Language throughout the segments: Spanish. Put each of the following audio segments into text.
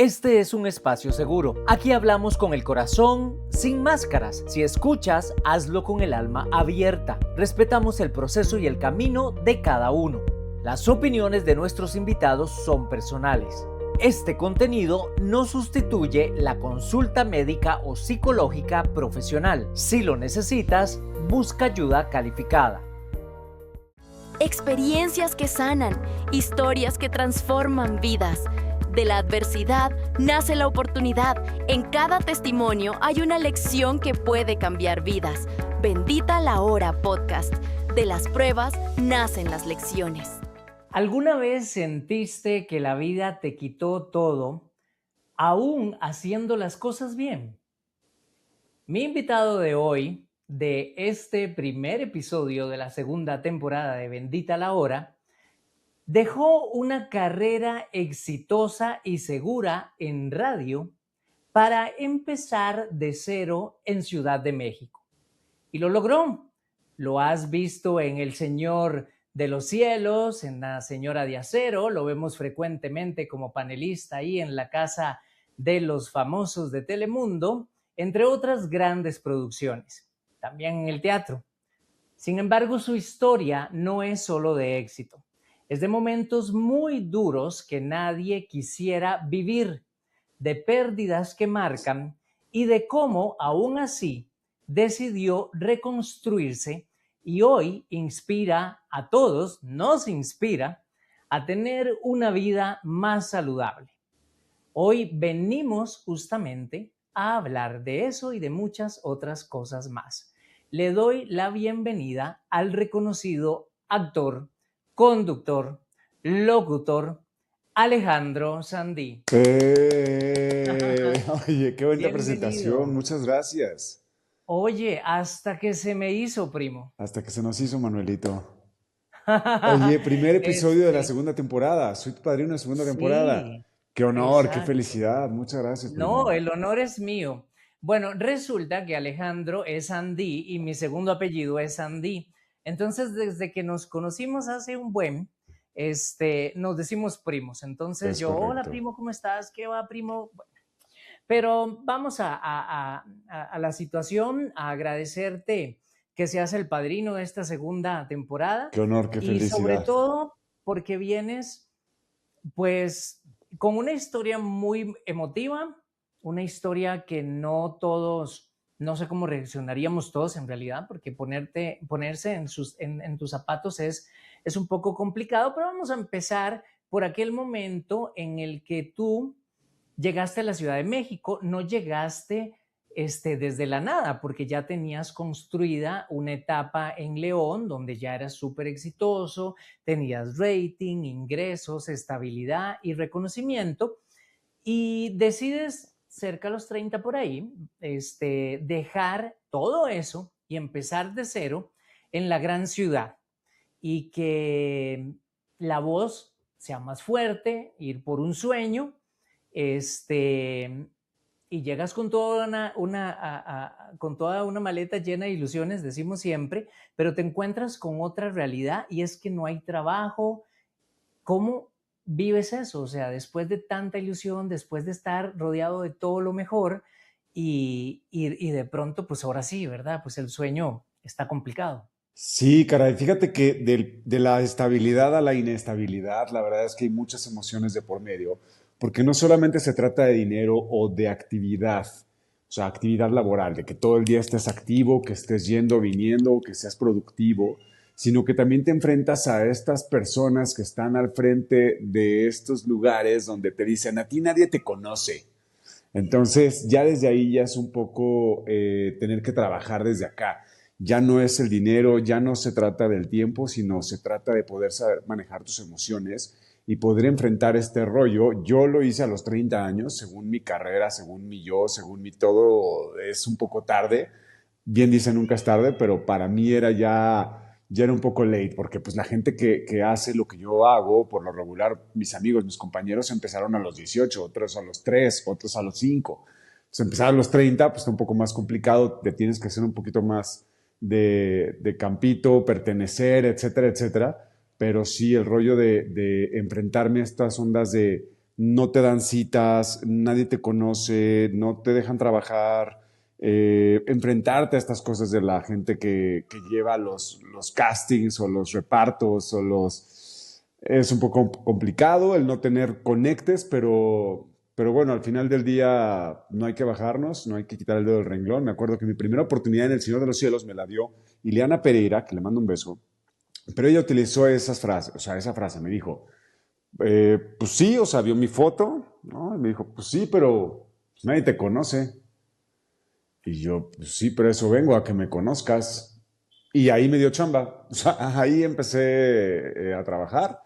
Este es un espacio seguro. Aquí hablamos con el corazón, sin máscaras. Si escuchas, hazlo con el alma abierta. Respetamos el proceso y el camino de cada uno. Las opiniones de nuestros invitados son personales. Este contenido no sustituye la consulta médica o psicológica profesional. Si lo necesitas, busca ayuda calificada. Experiencias que sanan, historias que transforman vidas. De la adversidad nace la oportunidad. En cada testimonio hay una lección que puede cambiar vidas. Bendita la Hora Podcast. De las pruebas nacen las lecciones. ¿Alguna vez sentiste que la vida te quitó todo, aún haciendo las cosas bien? Mi invitado de hoy, de este primer episodio de la segunda temporada de Bendita la Hora, dejó una carrera exitosa y segura en radio para empezar de cero en Ciudad de México. Y lo logró. Lo has visto en El Señor de los Cielos, en La Señora de Acero, lo vemos frecuentemente como panelista ahí en la Casa de los Famosos de Telemundo, entre otras grandes producciones. También en el teatro. Sin embargo, su historia no es solo de éxito. Es de momentos muy duros que nadie quisiera vivir, de pérdidas que marcan y de cómo, aún así, decidió reconstruirse y hoy inspira a todos, nos inspira a tener una vida más saludable. Hoy venimos justamente a hablar de eso y de muchas otras cosas más. Le doy la bienvenida al reconocido actor, conductor, locutor, Alejandro Sandí. Oye, qué bonita presentación, Bienvenido. muchas gracias. Oye, hasta que se me hizo, primo. Hasta que se nos hizo, Manuelito. Oye, primer episodio de la segunda temporada, soy tu padrino de segunda temporada. Sí, Qué honor, qué exacto. felicidad, muchas gracias, No, primo. el honor es mío. Bueno, resulta que Alejandro es Sandí y mi segundo apellido es Sandí. Entonces, desde que nos conocimos hace un buen, nos decimos primos. Entonces Es yo, hola correcto. primo, ¿cómo estás? ¿Qué va, primo? Bueno, pero vamos a la situación, a agradecerte que seas el padrino de esta segunda temporada Qué honor, qué y sobre felicidad. todo porque vienes pues con una historia muy emotiva, una historia que no todos, no sé cómo reaccionaríamos todos en realidad, porque ponerse en tus zapatos es un poco complicado, pero vamos a empezar por aquel momento en el que tú llegaste a la Ciudad de México, no llegaste desde la nada, porque ya tenías construida una etapa en León donde ya eras súper exitoso, tenías rating, ingresos, estabilidad y reconocimiento, y decides cerca de los 30 por ahí, dejar todo eso y empezar de cero en la gran ciudad y que la voz sea más fuerte, ir por un sueño, este, y llegas con toda con toda una maleta llena de ilusiones, decimos siempre, pero te encuentras con otra realidad y es que no hay trabajo. ¿Cómo vives eso? O sea, después de tanta ilusión, después de estar rodeado de todo lo mejor y de pronto, pues ahora sí, ¿verdad? Pues el sueño está complicado. Sí, caray, fíjate que de la estabilidad a la inestabilidad, la verdad es que hay muchas emociones de por medio, porque no solamente se trata de dinero o de actividad, o sea, actividad laboral, de que todo el día estés activo, que estés yendo, viniendo, que seas productivo, sino que también te enfrentas a estas personas que están al frente de estos lugares donde te dicen, a ti nadie te conoce. Entonces, ya desde ahí ya es un poco tener que trabajar desde acá. Ya no es el dinero, ya no se trata del tiempo, sino se trata de poder saber manejar tus emociones y poder enfrentar este rollo. Yo lo hice a los 30 años, según mi carrera, según mi yo, según mi todo, es un poco tarde. Bien dice nunca es tarde, pero para mí era ya era un poco late, porque pues la gente que hace lo que yo hago, por lo regular, mis amigos, mis compañeros empezaron a los 18, otros a los 3, otros a los 5. Entonces empezar a los 30, pues está un poco más complicado, te tienes que hacer un poquito más de campito, pertenecer, etcétera, etcétera. Pero sí, el rollo de enfrentarme a estas ondas no te dan citas, nadie te conoce, no te dejan trabajar, enfrentarte a estas cosas de la gente que lleva los castings o los repartos o los... Es un poco complicado el no tener conectes, pero bueno, al final del día no hay que bajarnos, no hay que quitar el dedo del renglón. Me acuerdo que mi primera oportunidad en El Señor de los Cielos me la dio Ileana Pereira, que le mando un beso, pero ella utilizó esas frases, o sea, esa frase, me dijo, pues sí, o sea, vio mi foto, ¿no? Y me dijo, pues sí, pero pues nadie te conoce. Y yo, pues sí, pero eso vengo a que me conozcas. Y ahí me dio chamba. O sea, ahí empecé a trabajar.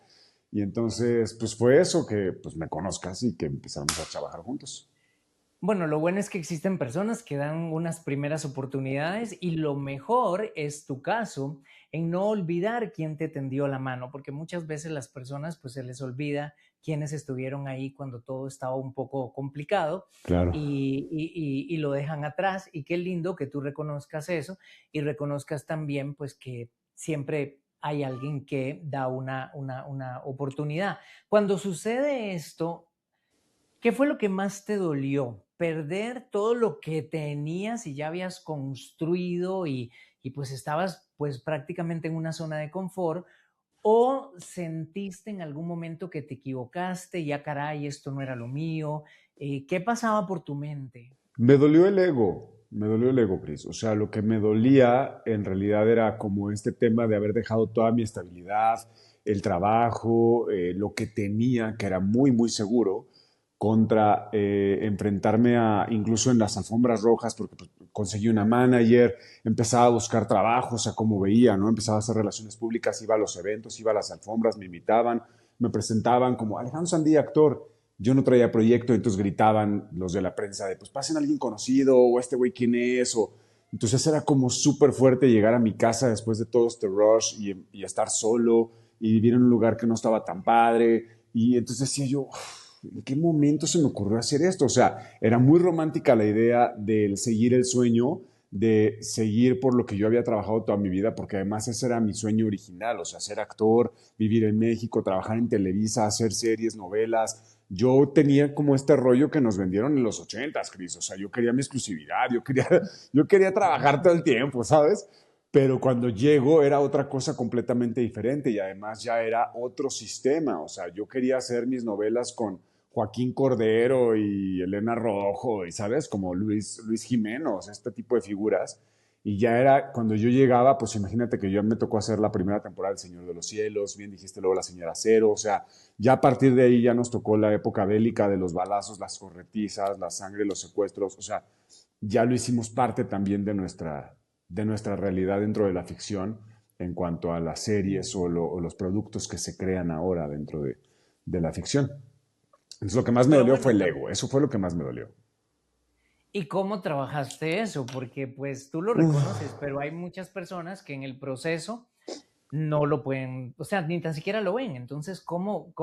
Y entonces, pues fue eso, que pues me conozcas y que empezamos a trabajar juntos. Bueno, lo bueno es que existen personas que dan unas primeras oportunidades y lo mejor es tu caso en no olvidar quién te tendió la mano, porque muchas veces las personas pues se les olvida quiénes estuvieron ahí cuando todo estaba un poco complicado Claro. y lo dejan atrás y qué lindo que tú reconozcas eso y reconozcas también pues que siempre hay alguien que da una oportunidad. Cuando sucede esto, ¿qué fue lo que más te dolió? ¿Perder todo lo que tenías y ya habías construido y pues estabas pues prácticamente en una zona de confort? ¿O sentiste en algún momento que te equivocaste, ya caray, esto no era lo mío? ¿Qué pasaba por tu mente? Me dolió el ego, Cris. O sea, lo que me dolía en realidad era como este tema de haber dejado toda mi estabilidad, el trabajo, lo que tenía, que era muy, muy seguro, contra enfrentarme a, incluso en las alfombras rojas, porque pues, conseguí una manager, empezaba a buscar trabajo, o sea, como veía, ¿no? Empezaba a hacer relaciones públicas, iba a los eventos, iba a las alfombras, me invitaban, me presentaban como Alejandro Sandí, actor. Yo no traía proyecto, entonces gritaban los de la prensa de, pues pasen a alguien conocido, o este güey quién es, o... Entonces era como súper fuerte llegar a mi casa después de todo este rush y estar solo y vivir en un lugar que no estaba tan padre. Y entonces decía yo, ¿en qué momento se me ocurrió hacer esto? O sea, era muy romántica la idea del seguir el sueño, de seguir por lo que yo había trabajado toda mi vida, porque además ese era mi sueño original, o sea, ser actor, vivir en México, trabajar en Televisa, hacer series, novelas. Yo tenía como este rollo que nos vendieron en los 80s, Cris. O sea, yo quería mi exclusividad, yo quería trabajar todo el tiempo, ¿sabes? Pero cuando llego era otra cosa completamente diferente y además ya era otro sistema. O sea, yo quería hacer mis novelas con Joaquín Cordero y Elena Rojo y, ¿sabes? Como Luis Jiménez, este tipo de figuras. Y ya era, cuando yo llegaba, pues imagínate que ya me tocó hacer la primera temporada del Señor de los Cielos, bien dijiste luego La Señora Cero, o sea, ya a partir de ahí ya nos tocó la época bélica de los balazos, las corretizas, la sangre, los secuestros, o sea, ya lo hicimos parte también de nuestra realidad dentro de la ficción en cuanto a las series o los productos que se crean ahora dentro de la ficción. Entonces lo que más me Pero dolió fue bueno, el ego, eso fue lo que más me dolió. ¿y cómo trabajaste eso? Porque pues tú lo reconoces, pero hay muchas personas que en el proceso no lo pueden, o sea, ni tan siquiera lo ven. Entonces, ¿cómo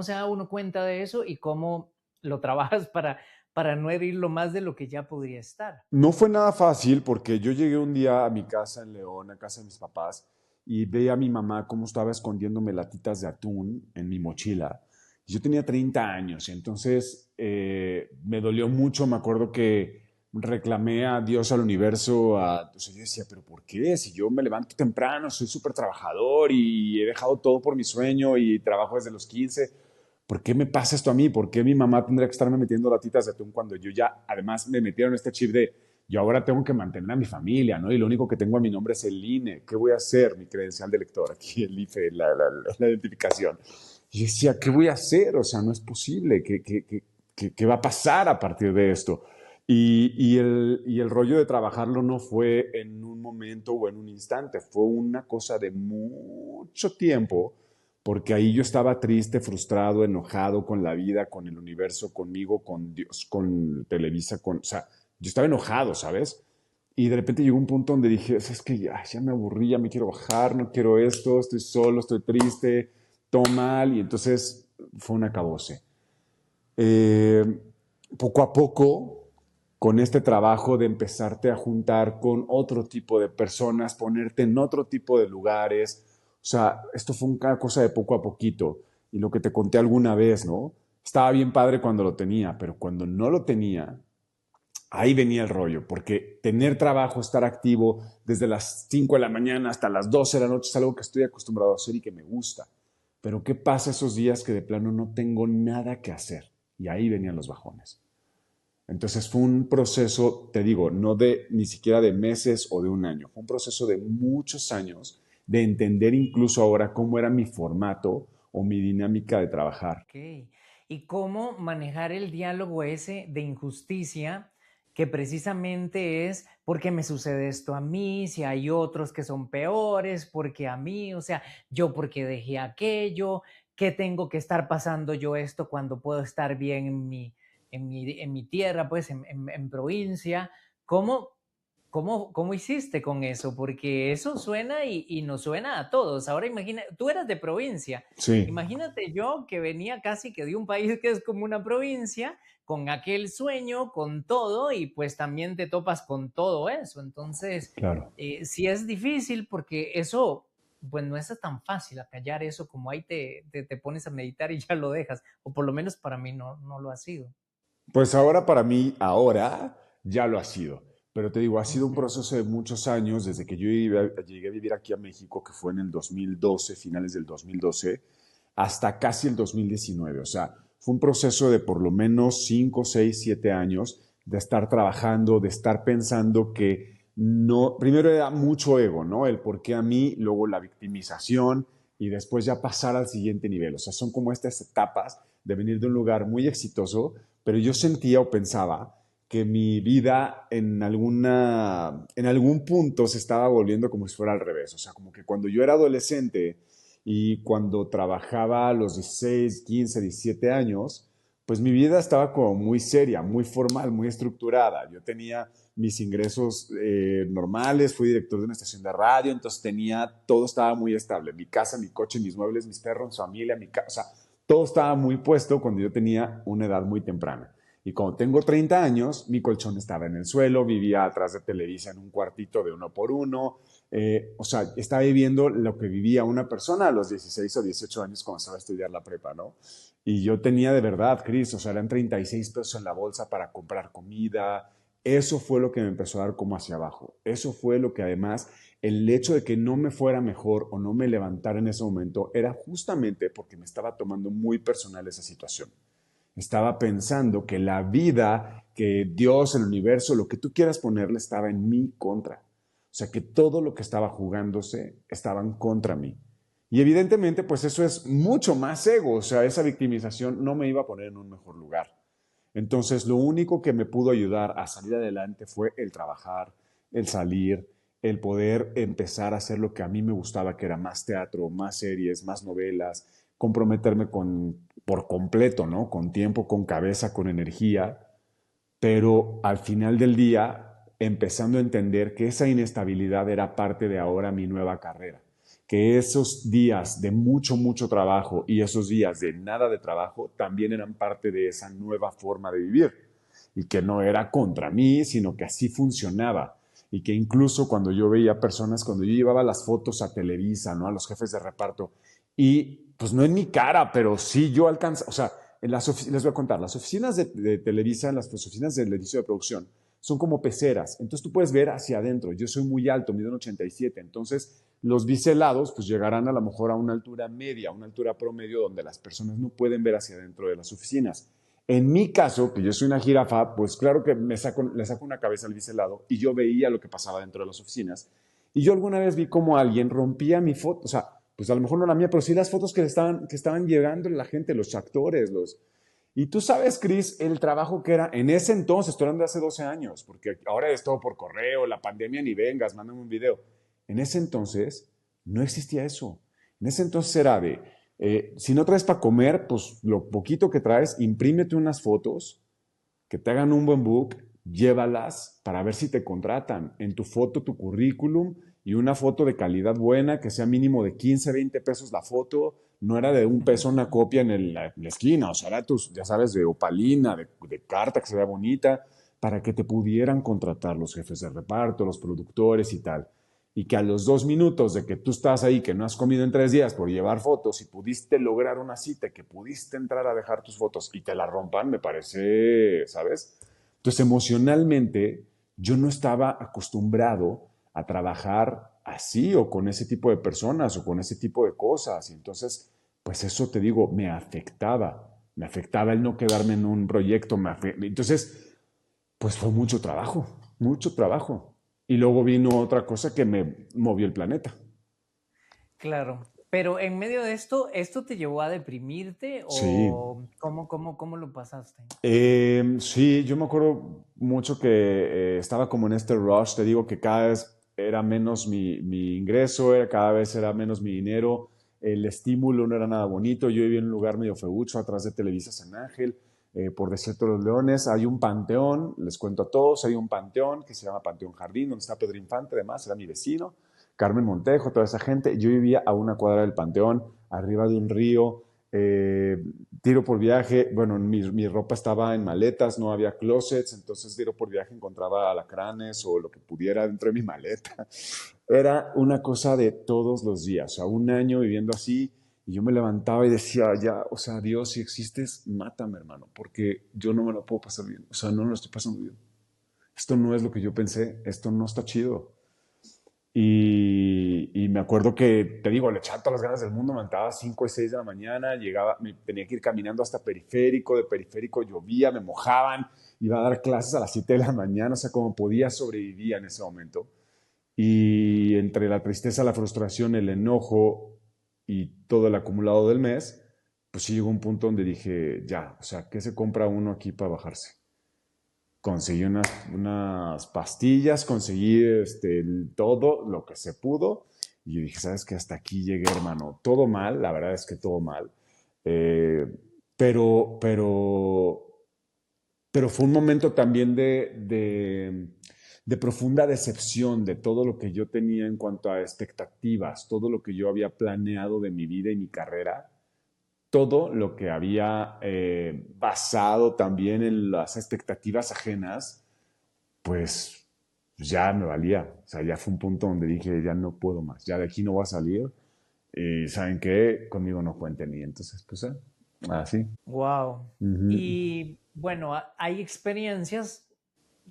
se da uno cuenta de eso y cómo lo trabajas para no herirlo más de lo que ya podría estar? No fue nada fácil porque yo llegué un día a mi casa en León, a casa de mis papás, y veía a mi mamá cómo estaba escondiéndome latitas de atún en mi mochila. Yo tenía 30 años y entonces me dolió mucho. Me acuerdo que reclamé a Dios, al universo. Entonces yo decía, ¿pero por qué? Si yo me levanto temprano, soy súper trabajador y he dejado todo por mi sueño y trabajo desde los 15. ¿Por qué me pasa esto a mí? ¿Por qué mi mamá tendría que estarme metiendo latitas de atún cuando yo ya, además, me metieron este chip de yo ahora tengo que mantener a mi familia, ¿no? Y lo único que tengo a mi nombre es el INE. ¿Qué voy a hacer? Mi credencial de lector, aquí el IFE, la identificación. Y yo decía, ¿qué voy a hacer? O sea, no es posible. ¿Qué va a pasar a partir de esto? Y el rollo de trabajarlo no fue en un momento o en un instante, fue una cosa de mucho tiempo, porque ahí yo estaba triste, frustrado, enojado con la vida, con el universo, conmigo, con Dios, con Televisa, o sea, yo estaba enojado, ¿sabes? Y de repente llegó un punto donde dije, es que ya me aburrí, ya me quiero bajar, no quiero esto, estoy solo, estoy triste, todo mal, y entonces fue un acabose. Eh, Poco a poco, con este trabajo de empezarte a juntar con otro tipo de personas, ponerte en otro tipo de lugares. O sea, esto fue una cosa de poco a poquito. Y lo que te conté alguna vez, ¿no? estaba bien padre cuando lo tenía, pero cuando no lo tenía, ahí venía el rollo, porque tener trabajo, estar activo desde las 5 de la mañana hasta las 12 de la noche es algo que estoy acostumbrado a hacer y que me gusta. Pero ¿qué pasa esos días que de plano no tengo nada que hacer? Y ahí venían los bajones. Entonces fue un proceso, te digo, no de ni siquiera de meses o de un año, fue un proceso de muchos años de entender incluso ahora cómo era mi formato o mi dinámica de trabajar. Ok. ¿Y cómo manejar el diálogo ese de injusticia que precisamente es porque me sucede esto a mí, si hay otros que son peores, porque a mí, o sea, yo porque dejé aquello, qué tengo que estar pasando yo esto cuando puedo estar bien en mi tierra, pues en provincia? ¿Cómo, cómo hiciste con eso? Porque eso suena y nos suena a todos. Ahora imagina, tú eras de provincia. Sí, Imagínate yo que venía casi que de un país que es como una provincia, con aquel sueño, con todo, y pues también te topas con todo eso. Entonces, claro. sí es difícil porque eso, pues no es tan fácil acallar eso como ahí te pones a meditar y ya lo dejas, o por lo menos para mí no lo ha sido. Pues ahora para mí, ahora ya lo ha sido. Pero te digo, ha sido un Ujú. proceso de muchos años desde que yo llegué a vivir aquí a México, que fue en el 2012, finales del 2012, hasta casi el 2019. O sea, fue un proceso de por lo menos 5, 6, 7 años de estar trabajando, de estar pensando que no, primero era mucho ego, ¿no? El por qué a mí, luego la victimización y después ya pasar al siguiente nivel. O sea, son como estas etapas de venir de un lugar muy exitoso, pero yo sentía o pensaba que mi vida en algún punto se estaba volviendo como si fuera al revés. O sea, como que cuando yo era adolescente y cuando trabajaba a los 16, 15, 17 años, pues mi vida estaba como muy seria, muy formal, muy estructurada. Yo tenía mis ingresos normales, fui director de una estación de radio, entonces tenía, todo estaba muy estable. Mi casa, mi coche, mis muebles, mis perros, mi familia, mi casa, o sea, todo estaba muy puesto cuando yo tenía una edad muy temprana. Y cuando tengo 30 años, mi colchón estaba en el suelo, vivía atrás de Televisa en un cuartito de 1 por 1. O sea, estaba viviendo lo que vivía una persona a los 16 o 18 años cuando estaba a estudiar la prepa, ¿no? Y yo tenía de verdad, Cris, o sea, eran 36 pesos en la bolsa para comprar comida. Eso fue lo que me empezó a dar como hacia abajo. Eso fue lo que además, el hecho de que no me fuera mejor o no me levantara en ese momento era justamente porque me estaba tomando muy personal esa situación. Estaba pensando que la vida, que Dios, el universo, lo que tú quieras ponerle, estaba en mi contra. O sea, que todo lo que estaba jugándose estaban contra mí. Y evidentemente, pues eso es mucho más ego. O sea, esa victimización no me iba a poner en un mejor lugar. Entonces, lo único que me pudo ayudar a salir adelante fue el trabajar, el salir, el poder empezar a hacer lo que a mí me gustaba, que era más teatro, más series, más novelas, comprometerme por completo, ¿no? Con tiempo, con cabeza, con energía, pero al final del día empezando a entender que esa inestabilidad era parte de ahora mi nueva carrera, que esos días de mucho, mucho trabajo y esos días de nada de trabajo también eran parte de esa nueva forma de vivir y que no era contra mí, sino que así funcionaba. Y que incluso cuando yo veía personas, cuando yo llevaba las fotos a Televisa, ¿no? A los jefes de reparto, y pues no en mi cara, pero sí yo alcanzaba, o sea, les voy a contar, las oficinas de Televisa, las oficinas del edificio de producción, son como peceras, entonces tú puedes ver hacia adentro. Yo soy muy alto, mido en 87, entonces los biselados pues llegarán a lo mejor a una altura media, una altura promedio donde las personas no pueden ver hacia adentro de las oficinas. En mi caso, que yo soy una jirafa, pues claro que le saco una cabeza al biselado y yo veía lo que pasaba dentro de las oficinas. Y yo alguna vez vi cómo alguien rompía mi foto, o sea, pues a lo mejor no la mía, pero sí las fotos que estaban llegando la gente, los actores, los... Y tú sabes, Chris, el trabajo que era en ese entonces, estoy hablando de hace 12 años, porque ahora es todo por correo, la pandemia ni vengas, mándame un video. En ese entonces no existía eso. En ese entonces era de, si no traes para comer, pues lo poquito que traes, imprímete unas fotos, que te hagan un buen book, llévalas para ver si te contratan. En tu foto, tu currículum y una foto de calidad buena, que sea mínimo de 15, 20 pesos la foto. No era de un peso una copia en la esquina, o sea, era tus, ya sabes, de opalina, de carta que se vea bonita, para que te pudieran contratar los jefes de reparto, los productores y tal. y que a los 2 minutos de que tú estás ahí, que no has comido en 3 días por llevar fotos y pudiste lograr una cita, que pudiste entrar a dejar tus fotos y te la rompan, me parece, ¿sabes? Entonces, emocionalmente, yo no estaba acostumbrado a trabajar así o con ese tipo de personas o con ese tipo de cosas. Y entonces, pues eso te digo, me afectaba. Me afectaba el no quedarme en un proyecto. Entonces, pues fue mucho trabajo, mucho trabajo. Y luego vino otra cosa que me movió el planeta. Claro. Pero en medio de ¿esto te llevó a deprimirte Sí, o cómo lo pasaste? sí, yo me acuerdo mucho que estaba como en este rush, te digo que cada vez era menos mi ingreso, cada vez era menos mi dinero, el estímulo no era nada bonito, yo vivía en un lugar medio feucho atrás de Televisa San Ángel, por Desierto de los Leones, hay un panteón, les cuento a todos, hay un panteón que se llama Panteón Jardín, donde está Pedro Infante, además, era mi vecino, Carmen Montejo, toda esa gente, yo vivía a una cuadra del panteón, arriba de un río, eh, tiro por viaje, bueno, mi ropa estaba en maletas, no había closets, entonces tiro por viaje encontraba alacranes o lo que pudiera dentro de mi maleta. Era una cosa de todos los días, o sea, un año viviendo así y yo me levantaba y decía, ya, o sea, Dios, si existes, mátame, hermano, porque yo no me lo puedo pasar bien, o sea, no me lo estoy pasando bien. Esto no es lo que yo pensé, esto no está chido. Y me acuerdo que, te digo, le echaba todas las ganas del mundo, me levantaba a 5 y 6 de la mañana, llegaba, tenía que ir caminando hasta periférico, de periférico llovía, me mojaban, iba a dar clases a las 7 de la mañana, o sea, como podía sobrevivir en ese momento. Y entre la tristeza, la frustración, el enojo y todo el acumulado del mes, pues sí llegó un punto donde dije, ya, o sea, ¿qué se compra uno aquí para bajarse? Conseguí unas pastillas, conseguí todo lo que se pudo y yo dije, ¿sabes qué? Hasta aquí llegué, hermano. Todo mal, la verdad es que todo mal. Eh, pero, pero, pero fue un momento también de profunda decepción de todo lo que yo tenía en cuanto a expectativas, todo lo que yo había planeado de mi vida y mi carrera, todo lo que había basado también en las expectativas ajenas, pues ya me valía. O sea, ya fue un punto donde dije, ya no puedo más, ya de aquí no voy a salir. Y ¿saben qué? Conmigo no cuenten. Y entonces, pues, así. Wow. Ujú. Y bueno, hay experiencias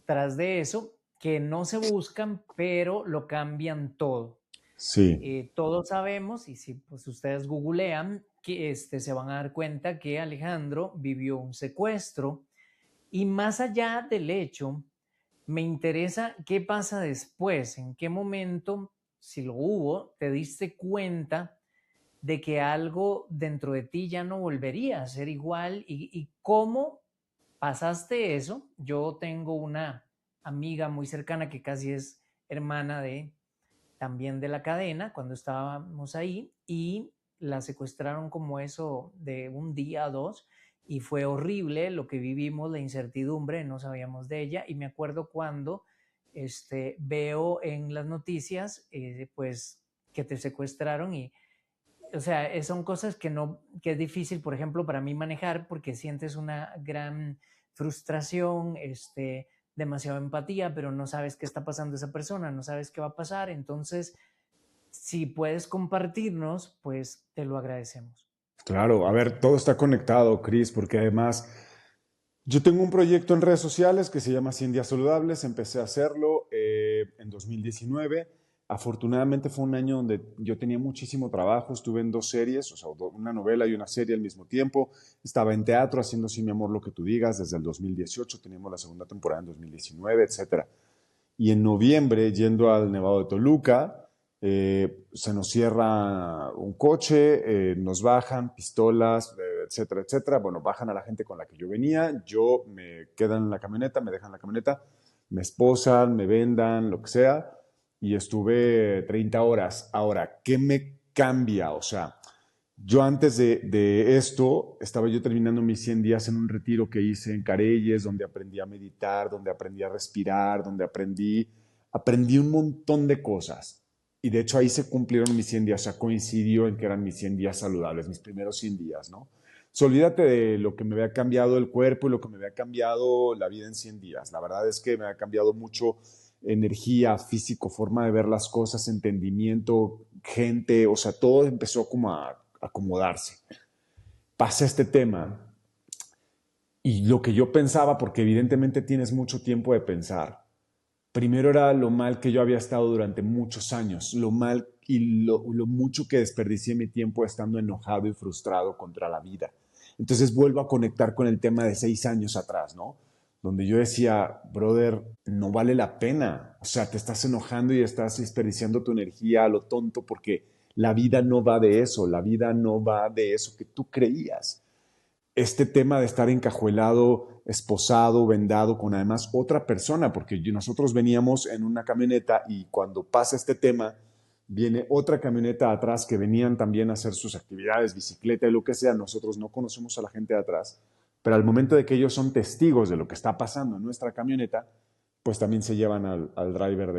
tras de eso que no se buscan, pero lo cambian todo. Sí, Todos sabemos, y si pues, ustedes googlean, que se van a dar cuenta que Alejandro vivió un secuestro. Y más allá del hecho, me interesa qué pasa después, en qué momento, si lo hubo, te diste cuenta de que algo dentro de ti ya no volvería a ser igual y cómo pasaste eso. Yo tengo una amiga muy cercana que casi es hermana de también de la cadena cuando estábamos ahí y la secuestraron como eso de un día a dos y fue horrible lo que vivimos, la incertidumbre, no sabíamos de ella y me acuerdo cuando veo en las noticias pues que te secuestraron y o sea, son cosas que no, que es difícil, por ejemplo, para mí manejar porque sientes una gran frustración, demasiada empatía, pero no sabes qué está pasando esa persona, no sabes qué va a pasar. Entonces, si puedes compartirnos, pues te lo agradecemos. claro. A ver, todo está conectado, Chris, porque además yo tengo un proyecto en redes sociales que se llama 100 días saludables. Empecé a hacerlo en 2019. Afortunadamente fue un año donde yo tenía muchísimo trabajo. Estuve en 2 series, o sea, una novela y una serie al mismo tiempo. Estaba en teatro haciendo Sí, mi amor, lo que tú digas desde el 2018. Teníamos la segunda temporada en 2019, etcétera. Y en noviembre, yendo al Nevado de Toluca, se nos cierra un coche, nos bajan pistolas, etcétera, etcétera. Bueno, bajan a la gente con la que yo venía, yo me quedan en la camioneta, me dejan en la camioneta, me esposan, me vendan, lo que sea, y estuve 30 horas. Ahora, ¿qué me cambia? O sea, yo antes de esto estaba yo terminando mis 100 días en un retiro que hice en Careyes, donde aprendí a meditar, donde aprendí a respirar, donde aprendí un montón de cosas. Y de hecho ahí se cumplieron mis 100 días, o sea, coincidió en que eran mis 100 días saludables, mis primeros 100 días, ¿no? So, olvídate de lo que me había cambiado el cuerpo y lo que me había cambiado la vida en 100 días. La verdad es que me ha cambiado mucho energía, físico, forma de ver las cosas, entendimiento, gente, o sea, todo empezó como a acomodarse. Pasa este tema y lo que yo pensaba, porque evidentemente tienes mucho tiempo de pensar, primero era lo mal que yo había estado durante muchos años, lo mal y lo mucho que desperdicié mi tiempo estando enojado y frustrado contra la vida. Entonces vuelvo a conectar con el tema de 6 años atrás, ¿no? Donde yo decía, brother, no vale la pena. O sea, te estás enojando y estás desperdiciando tu energía a lo tonto porque la vida no va de eso, la vida no va de eso que tú creías. Este tema de estar encajuelado, esposado, vendado con además otra persona, porque nosotros veníamos en una camioneta y cuando pasa este tema, viene otra camioneta atrás que venían también a hacer sus actividades, bicicleta y lo que sea. Nosotros no conocemos a la gente de atrás, pero al momento de que ellos son testigos de lo que está pasando en nuestra camioneta, pues también se llevan al driver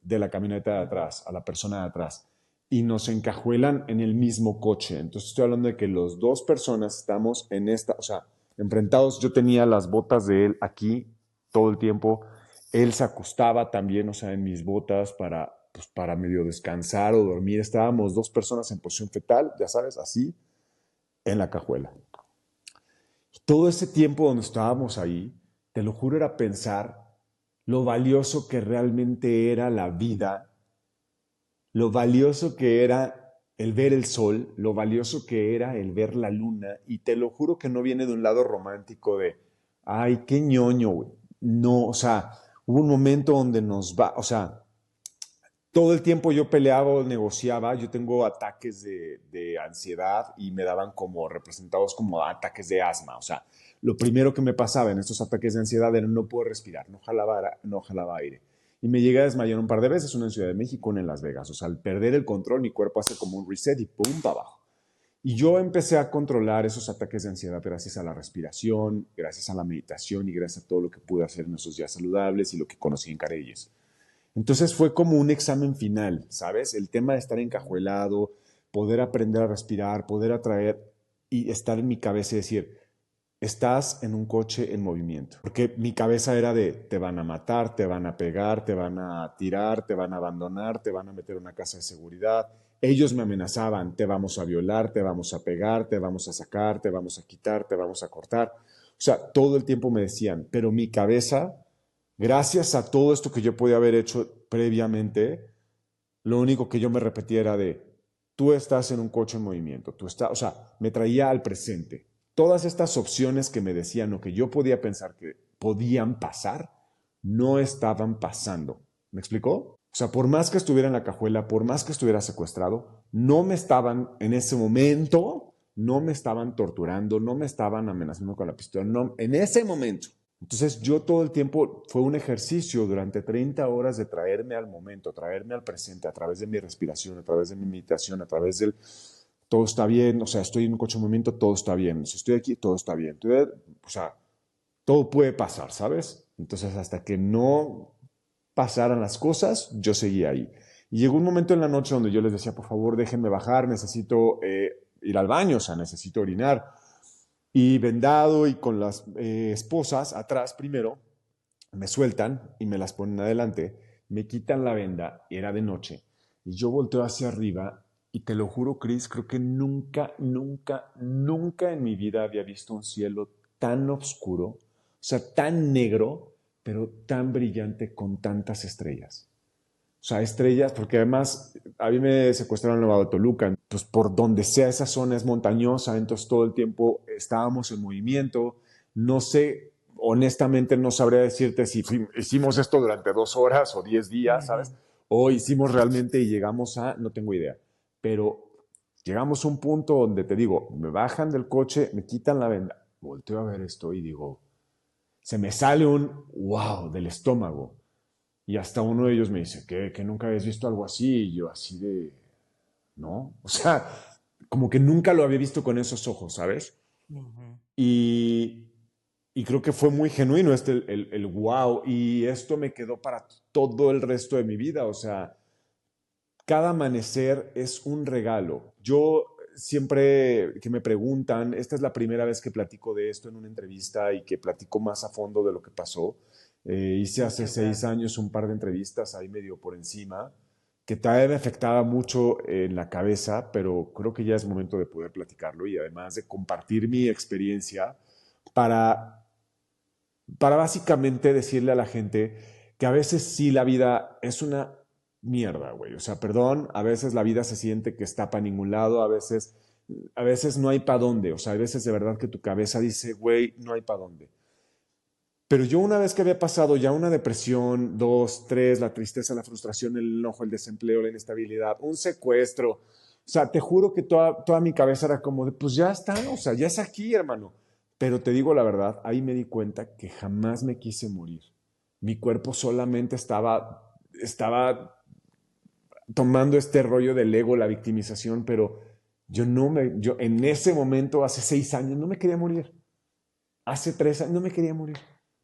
de la camioneta de atrás, a la persona de atrás, y nos encajuelan en el mismo coche. Entonces estoy hablando de que los dos personas estamos en esta, o sea, enfrentados. Yo tenía las botas de él aquí todo el tiempo. Él se acostaba también, o sea, en mis botas para medio descansar o dormir. Estábamos dos personas en posición fetal, ya sabes, así, en la cajuela. Y todo ese tiempo donde estábamos ahí, te lo juro, era pensar lo valioso que realmente era la vida, lo valioso que era el ver el sol, lo valioso que era el ver la luna, y te lo juro que no viene de un lado romántico de, ay, qué ñoño, güey. No, o sea, hubo un momento donde o sea, todo el tiempo yo peleaba o negociaba. Yo tengo ataques de ansiedad y me daban como representados como ataques de asma. O sea, lo primero que me pasaba en estos ataques de ansiedad era no puedo respirar, no jalaba aire. Y me llegué a desmayar un par de veces, una en Ciudad de México, una en Las Vegas. O sea, al perder el control, mi cuerpo hace como un reset y pum, para abajo. Y yo empecé a controlar esos ataques de ansiedad gracias a la respiración, gracias a la meditación y gracias a todo lo que pude hacer en esos días saludables y lo que conocí en Careyes. Entonces fue como un examen final, ¿sabes? El tema de estar encajuelado, poder aprender a respirar, poder atraer y estar en mi cabeza y decir, estás en un coche en movimiento. Porque mi cabeza era de, te van a matar, te van a pegar, te van a tirar, te van a abandonar, te van a meter en una casa de seguridad. Ellos me amenazaban, te vamos a violar, te vamos a pegar, te vamos a sacar, te vamos a quitar, te vamos a cortar. O sea, todo el tiempo me decían, pero mi cabeza, gracias a todo esto que yo podía haber hecho previamente, lo único que yo me repetía era de, tú estás en un coche en movimiento, o sea, me traía al presente. Todas estas opciones que me decían o que yo podía pensar que podían pasar, no estaban pasando. ¿Me explicó? O sea, por más que estuviera en la cajuela, por más que estuviera secuestrado, no me estaban, en ese momento, no me estaban torturando, no me estaban amenazando con la pistola, no, en ese momento. Entonces yo todo el tiempo fue un ejercicio durante 30 horas de traerme al momento, traerme al presente a través de mi respiración, a través de mi meditación, a través del todo está bien, o sea, estoy en un coche de movimiento, todo está bien, si estoy aquí, todo está bien. Entonces, o sea, todo puede pasar, ¿sabes? Entonces hasta que no pasaran las cosas, yo seguía ahí. Y llegó un momento en la noche donde yo les decía, por favor, déjenme bajar, necesito ir al baño, o sea, necesito orinar. Y vendado y con las esposas atrás primero, me sueltan y me las ponen adelante, me quitan la venda, era de noche, y yo volteo hacia arriba y te lo juro, Chris, creo que nunca, nunca, nunca en mi vida había visto un cielo tan oscuro, o sea, tan negro, pero tan brillante con tantas estrellas. O sea, estrellas, porque además a mí me secuestraron en Nevado de Toluca, pues por donde sea esa zona es montañosa, entonces todo el tiempo estábamos en movimiento. No sé, honestamente no sabría decirte si hicimos esto durante 2 horas o 10 días, ¿sabes? O hicimos realmente y llegamos a, no tengo idea, pero llegamos a un punto donde te digo, me bajan del coche, me quitan la venda, volteo a ver esto y digo, se me sale un wow del estómago. Y hasta uno de ellos me dice, que nunca habías visto algo así. Y yo así de, ¿no? O sea, como que nunca lo había visto con esos ojos, ¿sabes? Y, y creo que fue muy genuino el wow. Y esto me quedó para todo el resto de mi vida. O sea, cada amanecer es un regalo. Yo siempre que me preguntan, esta es la primera vez que platico de esto en una entrevista y que platico más a fondo de lo que pasó. Hice hace Muchas 6 años un par de entrevistas ahí medio por encima, que todavía me afectaba mucho en la cabeza, pero creo que ya es momento de poder platicarlo y además de compartir mi experiencia para, para básicamente decirle a la gente que a veces sí la vida es una mierda, güey. O sea, perdón, a veces la vida se siente que está para ningún lado, a veces no hay para dónde. O sea, a veces de verdad que tu cabeza dice, güey, no hay para dónde. Pero yo una vez que había pasado ya una depresión, dos, tres, la tristeza, la frustración, el enojo, el desempleo, la inestabilidad, un secuestro, o sea, te juro que toda mi cabeza era como de, pues ya está, o sea, ya es aquí, hermano. Pero te digo la verdad, ahí me di cuenta que jamás me quise morir. Mi cuerpo solamente estaba tomando este rollo del ego, la victimización, pero yo en ese momento, hace 6 años, no me quería morir. Hace 3 años no me quería morir.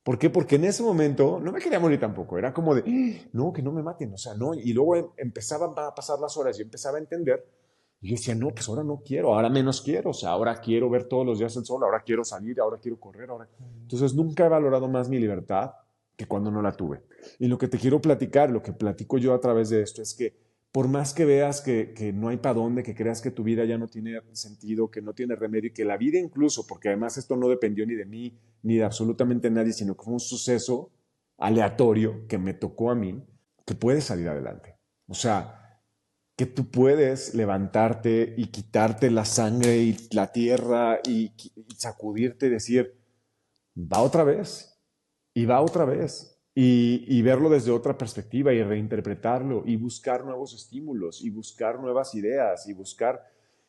¿Por qué? Porque en ese momento no me quería morir tampoco. Era como de, no, que no me maten, o sea, no. Y luego empezaban a pasar las horas y yo empezaba a entender. Y yo decía, no, pues ahora no quiero, ahora menos quiero. O sea, ahora quiero ver todos los días el sol, ahora quiero salir, ahora quiero correr. Ahora... Entonces nunca he valorado más mi libertad que cuando no la tuve. Y lo que te quiero platicar, lo que platico yo a través de esto es que por más que veas que no hay para dónde, que creas que tu vida ya no tiene sentido, que no tiene remedio, y que la vida incluso, porque además esto no dependió ni de mí, ni de absolutamente nadie, sino que fue un suceso aleatorio que me tocó a mí, que puedes salir adelante. O sea, que tú puedes levantarte y quitarte la sangre y la tierra y sacudirte y decir, va otra vez, y va otra vez. Y verlo desde otra perspectiva y reinterpretarlo y buscar nuevos estímulos y buscar nuevas ideas y buscar...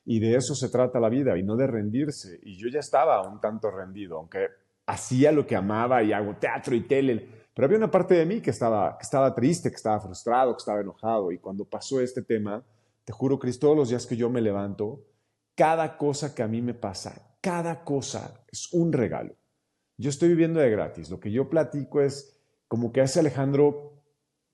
Y de eso se trata la vida y no de rendirse. Y yo ya estaba un tanto rendido, aunque hacía lo que amaba y hago teatro y tele. Pero había una parte de mí que estaba triste, que estaba frustrado, que estaba enojado. Y cuando pasó este tema, te juro, Cris, todos los días que yo me levanto, cada cosa que a mí me pasa, cada cosa es un regalo. Yo estoy viviendo de gratis. Lo que yo platico es como que a ese Alejandro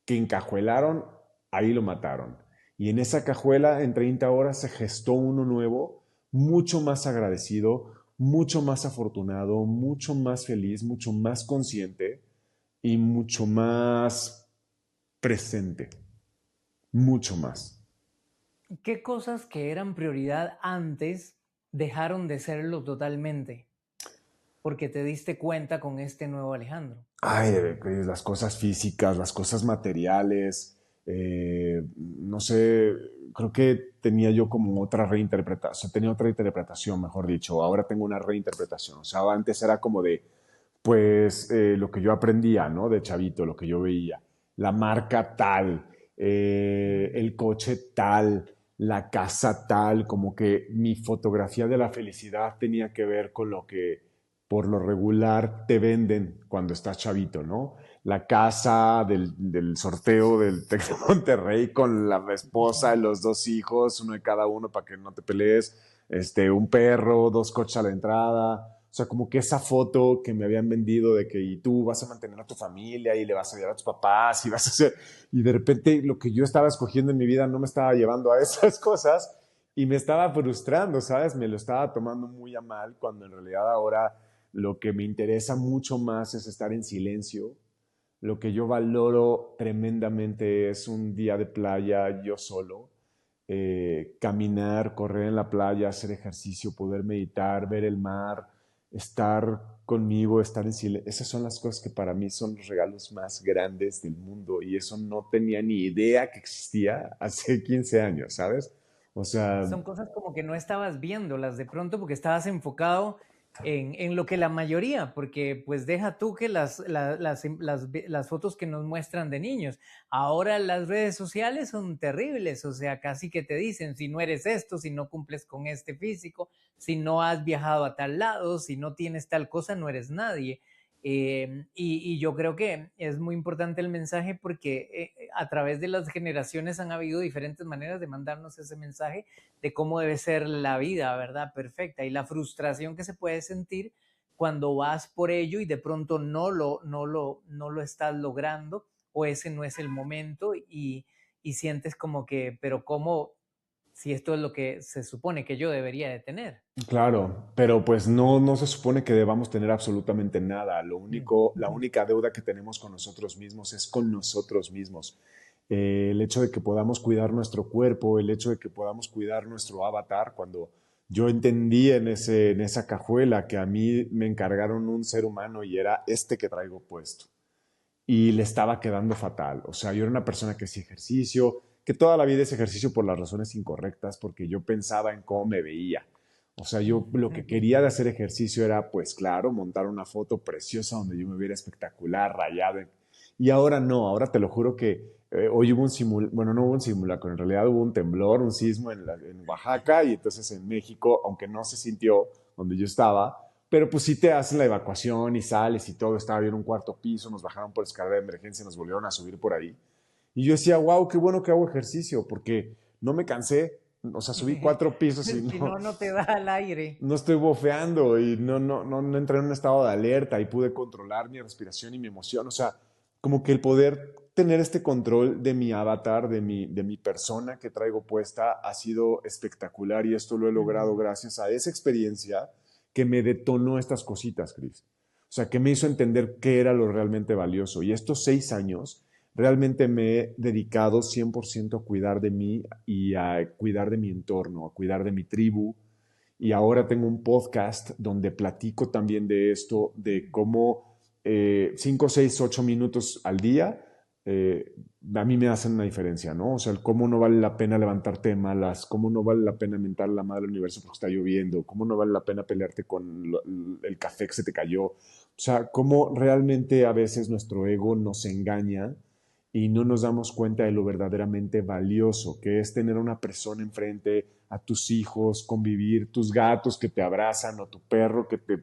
que encajuelaron, ahí lo mataron. Y en esa cajuela, en 30 horas, se gestó uno nuevo, mucho más agradecido, mucho más afortunado, mucho más feliz, mucho más consciente y mucho más presente. Mucho más. ¿Qué cosas que eran prioridad antes dejaron de serlo totalmente? Porque te diste cuenta con este nuevo Alejandro. Ay, pues, las cosas físicas, las cosas materiales, no sé, creo que tenía yo como otra reinterpretación, tenía otra interpretación, mejor dicho, ahora tengo una reinterpretación, o sea, antes era como de, pues, lo que yo aprendía, ¿no? De chavito, lo que yo veía, la marca tal, el coche tal, la casa tal, como que mi fotografía de la felicidad tenía que ver con lo que por lo regular te venden cuando estás chavito, ¿no? La casa del sorteo del Tec de Monterrey con la esposa, los dos hijos, uno de cada uno para que no te pelees, un perro, dos coches a la entrada. O sea, como que esa foto que me habían vendido de que y tú vas a mantener a tu familia y le vas a ayudar a tus papás y vas a hacer... Y de repente lo que yo estaba escogiendo en mi vida no me estaba llevando a esas cosas y me estaba frustrando, ¿sabes? Me lo estaba tomando muy a mal cuando en realidad ahora lo que me interesa mucho más es estar en silencio. Lo que yo valoro tremendamente es un día de playa yo solo, caminar, correr en la playa, hacer ejercicio, poder meditar, ver el mar, estar conmigo, estar en silencio. Esas son las cosas que para mí son los regalos más grandes del mundo y eso no tenía ni idea que existía hace 15 años, ¿sabes? O sea, Son cosas como que no estabas viéndolas de pronto porque estabas enfocado en lo que la mayoría, porque pues deja tú que las fotos que nos muestran de niños. Ahora las redes sociales son terribles, o sea, casi que te dicen, si no eres esto, si no cumples con este físico, si no has viajado a tal lado, si no tienes tal cosa, no eres nadie. Y yo creo que es muy importante el mensaje porque a través de las generaciones han habido diferentes maneras de mandarnos ese mensaje de cómo debe ser la vida, ¿verdad? Perfecta. Y la frustración que se puede sentir cuando vas por ello y de pronto no lo estás logrando o ese no es el momento y sientes como que, pero ¿cómo si esto es lo que se supone que yo debería de tener. Claro, pero pues no se supone que debamos tener absolutamente nada. La Ujú. única deuda que tenemos con nosotros mismos es con nosotros mismos. El hecho de que podamos cuidar nuestro cuerpo, el hecho de que podamos cuidar nuestro avatar, cuando yo entendí en esa cajuela que a mí me encargaron un ser humano y era este que traigo puesto y le estaba quedando fatal. O sea, yo era una persona que hacía ejercicio, que toda la vida es ejercicio por las razones incorrectas, porque yo pensaba en cómo me veía. O sea, yo lo que Ujú. quería de hacer ejercicio era, pues claro, montar una foto preciosa donde yo me viera espectacular, rayado. Y ahora no, ahora te lo juro que hoy hubo un simulacro, bueno, no hubo un simulacro, en realidad hubo un temblor, un sismo en Oaxaca y entonces en México, aunque no se sintió donde yo estaba, pero pues sí te hacen la evacuación y sales y todo. Estaba bien en un cuarto piso, nos bajaron por escalera de emergencia, nos volvieron a subir por ahí. Y yo decía, wow, qué bueno que hago ejercicio, porque no me cansé. O sea, subí 4 pisos y Si no, no te da al aire. no estoy bofeando y no entré en un estado de alerta y pude controlar mi respiración y mi emoción. O sea, como que el poder tener este control de mi avatar, de mi persona que traigo puesta, ha sido espectacular y esto lo he logrado Ujú. gracias a esa experiencia que me detonó estas cositas, Chris. O sea, que me hizo entender qué era lo realmente valioso. Y estos 6 años realmente me he dedicado 100% a cuidar de mí y a cuidar de mi entorno, a cuidar de mi tribu, y ahora tengo un podcast donde platico también de esto, de cómo 5, 6, 8 minutos al día a mí me hacen una diferencia, ¿no? O sea, el cómo no vale la pena levantarte de malas, cómo no vale la pena mentar la madre del universo porque está lloviendo, cómo no vale la pena pelearte con el café que se te cayó. O sea, cómo realmente a veces nuestro ego nos engaña y no nos damos cuenta de lo verdaderamente valioso que es tener una persona enfrente, a tus hijos, convivir, tus gatos que te abrazan o tu perro que te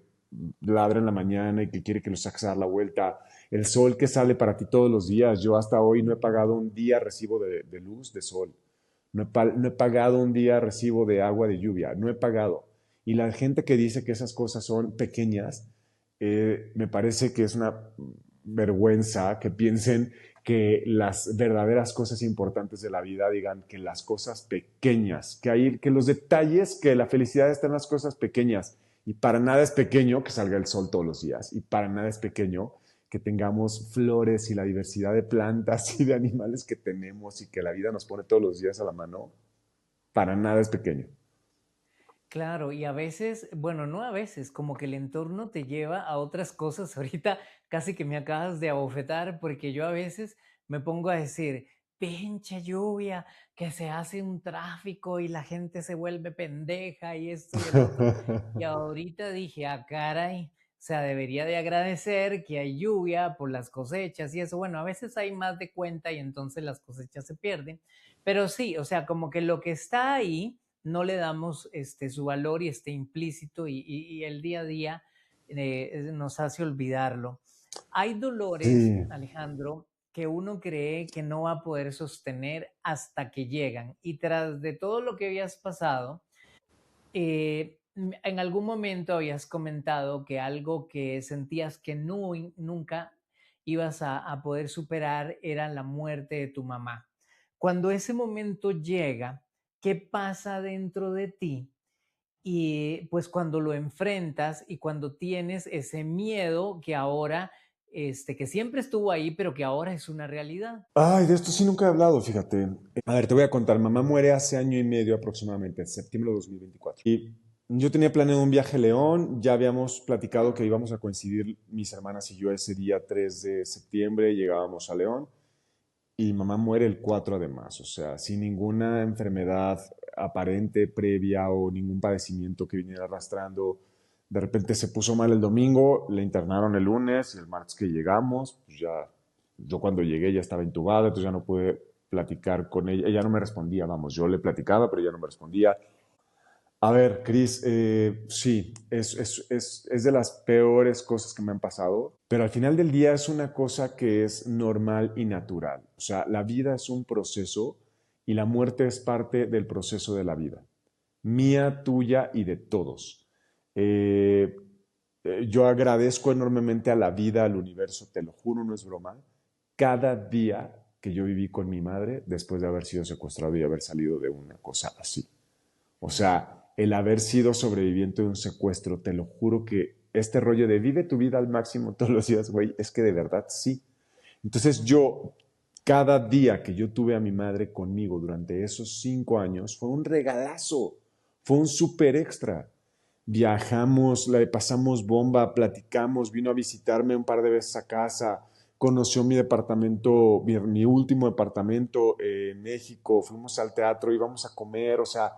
ladra en la mañana y que quiere que lo saques a dar la vuelta, el sol que sale para ti todos los días. Yo hasta hoy no he pagado un día recibo de luz, de sol. No he pagado un día recibo de agua de lluvia. No he pagado. Y la gente que dice que esas cosas son pequeñas, me parece que es una vergüenza que piensen que las verdaderas cosas importantes de la vida digan que las cosas pequeñas, que los detalles, que la felicidad está en las cosas pequeñas. Y para nada es pequeño que salga el sol todos los días. Y para nada es pequeño que tengamos flores y la diversidad de plantas y de animales que tenemos y que la vida nos pone todos los días a la mano. Para nada es pequeño. Claro, y a veces, bueno, no a veces, como que el entorno te lleva a otras cosas. Ahorita casi que me acabas de abofetar porque yo a veces me pongo a decir, pinche lluvia, que se hace un tráfico y la gente se vuelve pendeja y esto y el otro. Y ahorita dije, ah, caray, o sea, debería de agradecer que hay lluvia por las cosechas y eso. Bueno, a veces hay más de cuenta y entonces las cosechas se pierden. Pero sí, o sea, como que lo que está ahí no le damos su valor y esté implícito y el día a día nos hace olvidarlo. Hay dolores, Sí, Alejandro, que uno cree que no va a poder sostener hasta que llegan. Y tras de todo lo que habías pasado, en algún momento habías comentado que algo que sentías que nunca ibas a poder superar era la muerte de tu mamá. Cuando ese momento llega, ¿qué pasa dentro de ti? Y pues cuando lo enfrentas y cuando tienes ese miedo que ahora, que siempre estuvo ahí, pero que ahora es una realidad. ay, de esto sí nunca he hablado, fíjate. A ver, te voy a contar. Mamá muere hace año y medio aproximadamente, en septiembre de 2024. Y yo tenía planeado un viaje a León. Ya habíamos platicado que íbamos a coincidir mis hermanas y yo ese día 3 de septiembre. Llegábamos a León y mamá muere el 4 además. O sea, sin ninguna enfermedad aparente previa o ningún padecimiento que viniera arrastrando. De repente se puso mal el domingo, le internaron el lunes y el martes que llegamos, pues ya yo cuando llegué ya estaba intubada, entonces ya no pude platicar con ella. Ella no me respondía, vamos, yo le platicaba, pero ella no me respondía. A ver, Cris, sí, es de las peores cosas que me han pasado, pero al final del día es una cosa que es normal y natural. O sea, la vida es un proceso y la muerte es parte del proceso de la vida, mía, tuya y de todos. Eh, yo agradezco enormemente a la vida, al universo, te lo juro, no es broma, cada día que yo viví con mi madre después de haber sido secuestrado y haber salido de una cosa así. O sea, el haber sido sobreviviente de un secuestro, te lo juro que este rollo de vive tu vida al máximo todos los días, güey, es que de verdad sí. Entonces yo, cada día que yo tuve a mi madre conmigo durante esos 5 años, fue un regalazo, fue un súper extra. Viajamos, la pasamos bomba, platicamos, vino a visitarme un par de veces a casa, conoció mi departamento, mi último departamento en México, fuimos al teatro, íbamos a comer, o sea,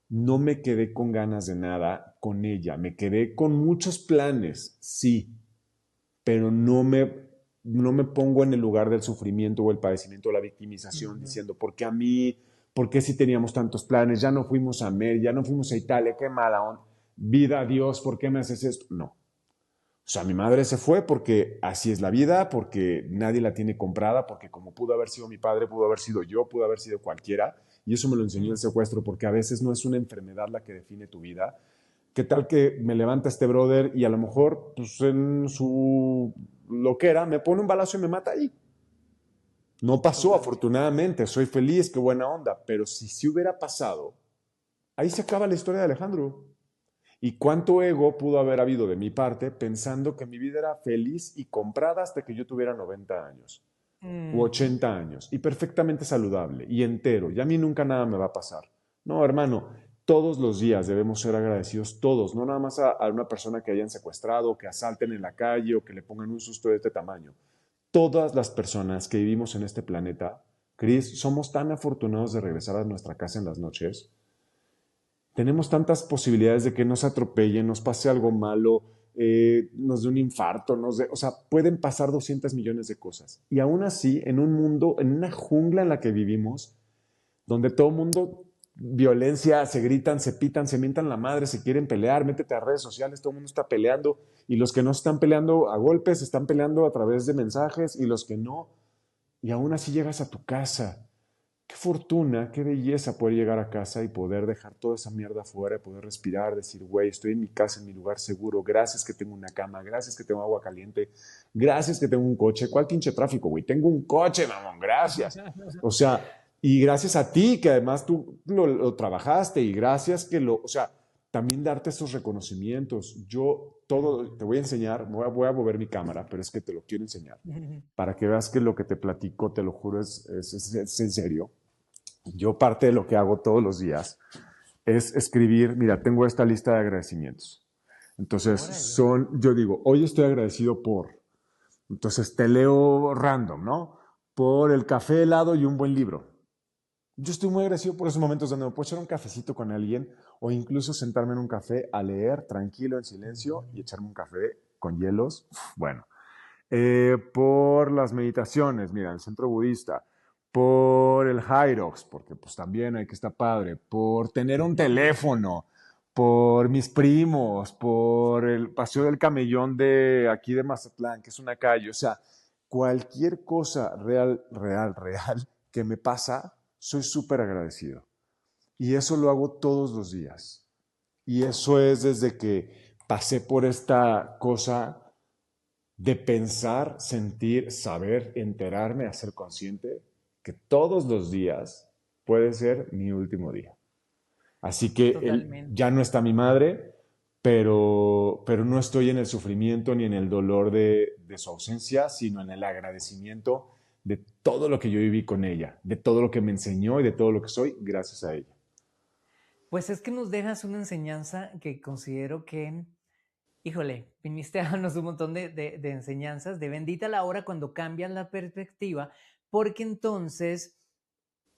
no me quedé con ganas de nada con ella, me quedé con muchos planes, sí, pero no me pongo en el lugar del sufrimiento o el padecimiento o la victimización diciendo, ¿por qué a mí? ¿Por qué si teníamos tantos planes? Ya no fuimos a Mer, ya no fuimos a Italia, qué mala onda. Vida, Dios, ¿por qué me haces esto? No. O sea, mi madre se fue porque así es la vida, porque nadie la tiene comprada, porque como pudo haber sido mi padre, pudo haber sido yo, pudo haber sido cualquiera. Y eso me lo enseñó el secuestro, porque a veces no es una enfermedad la que define tu vida. ¿Qué tal que me levanta este brother y a lo mejor pues, en su loquera me pone un balazo y me mata ahí? No pasó, Totalmente. afortunadamente, soy feliz, qué buena onda, pero si hubiera pasado, ahí se acaba la historia de Alejandro. ¿Y cuánto ego pudo haber habido de mi parte pensando que mi vida era feliz y comprada hasta que yo tuviera 90 años u Ujú. 80 años y perfectamente saludable y entero y a mí nunca nada me va a pasar? No, hermano, todos los días debemos ser agradecidos, todos, no nada más a una persona que hayan secuestrado, que asalten en la calle o que le pongan un susto de este tamaño. Todas las personas que vivimos en este planeta, Chris, somos tan afortunados de regresar a nuestra casa en las noches. Tenemos tantas posibilidades de que nos atropellen, nos pase algo malo, nos dé un infarto, o sea, pueden pasar 200 millones de cosas. Y aún así, en un mundo, en una jungla en la que vivimos, donde todo el mundo, violencia, se gritan, se pitan, se mientan la madre, se quieren pelear, métete a redes sociales, todo el mundo está peleando, y los que no están peleando a golpes, están peleando a través de mensajes, y los que no, y aún así llegas a tu casa. Qué fortuna, qué belleza poder llegar a casa y poder dejar toda esa mierda afuera, poder respirar, decir, güey, estoy en mi casa, en mi lugar seguro, gracias que tengo una cama, gracias que tengo agua caliente, gracias que tengo un coche. ¿Cuál pinche tráfico, güey? Tengo un coche, mamón, gracias. O sea, y gracias a ti, que además tú lo trabajaste, y gracias o sea, también darte esos reconocimientos. Yo todo, te voy a enseñar, voy a mover mi cámara, pero es que te lo quiero enseñar, para que veas que lo que te platico, te lo juro, es en serio. Yo parte de lo que hago todos los días es escribir, mira, tengo esta lista de agradecimientos. Entonces, Órale. yo digo, hoy estoy agradecido entonces te leo random, ¿no? Por el café helado y un buen libro. Yo estoy muy agradecido por esos momentos donde me puedo echar un cafecito con alguien o incluso sentarme en un café a leer tranquilo, en silencio y echarme un café con hielos. Bueno, por las meditaciones, mira, el centro budista, por el Hyrox, porque pues también hay que estar padre, por tener un teléfono, por mis primos, por el Paseo del Camellón de aquí de Mazatlán, que es una calle, o sea, cualquier cosa real, real, real que me pasa, soy súper agradecido. Y eso lo hago todos los días. Y eso es desde que pasé por esta cosa de pensar, sentir, saber, enterarme, hacer consciente que todos los días puede ser mi último día. Así que Totalmente. ya no está mi madre, pero no estoy en el sufrimiento ni en el dolor de su ausencia, sino en el agradecimiento de todo lo que yo viví con ella, de todo lo que me enseñó y de todo lo que soy gracias a ella. Pues es que nos dejas una enseñanza que considero que, híjole, viniste a darnos un montón de enseñanzas, de bendita la hora cuando cambias la perspectiva, porque entonces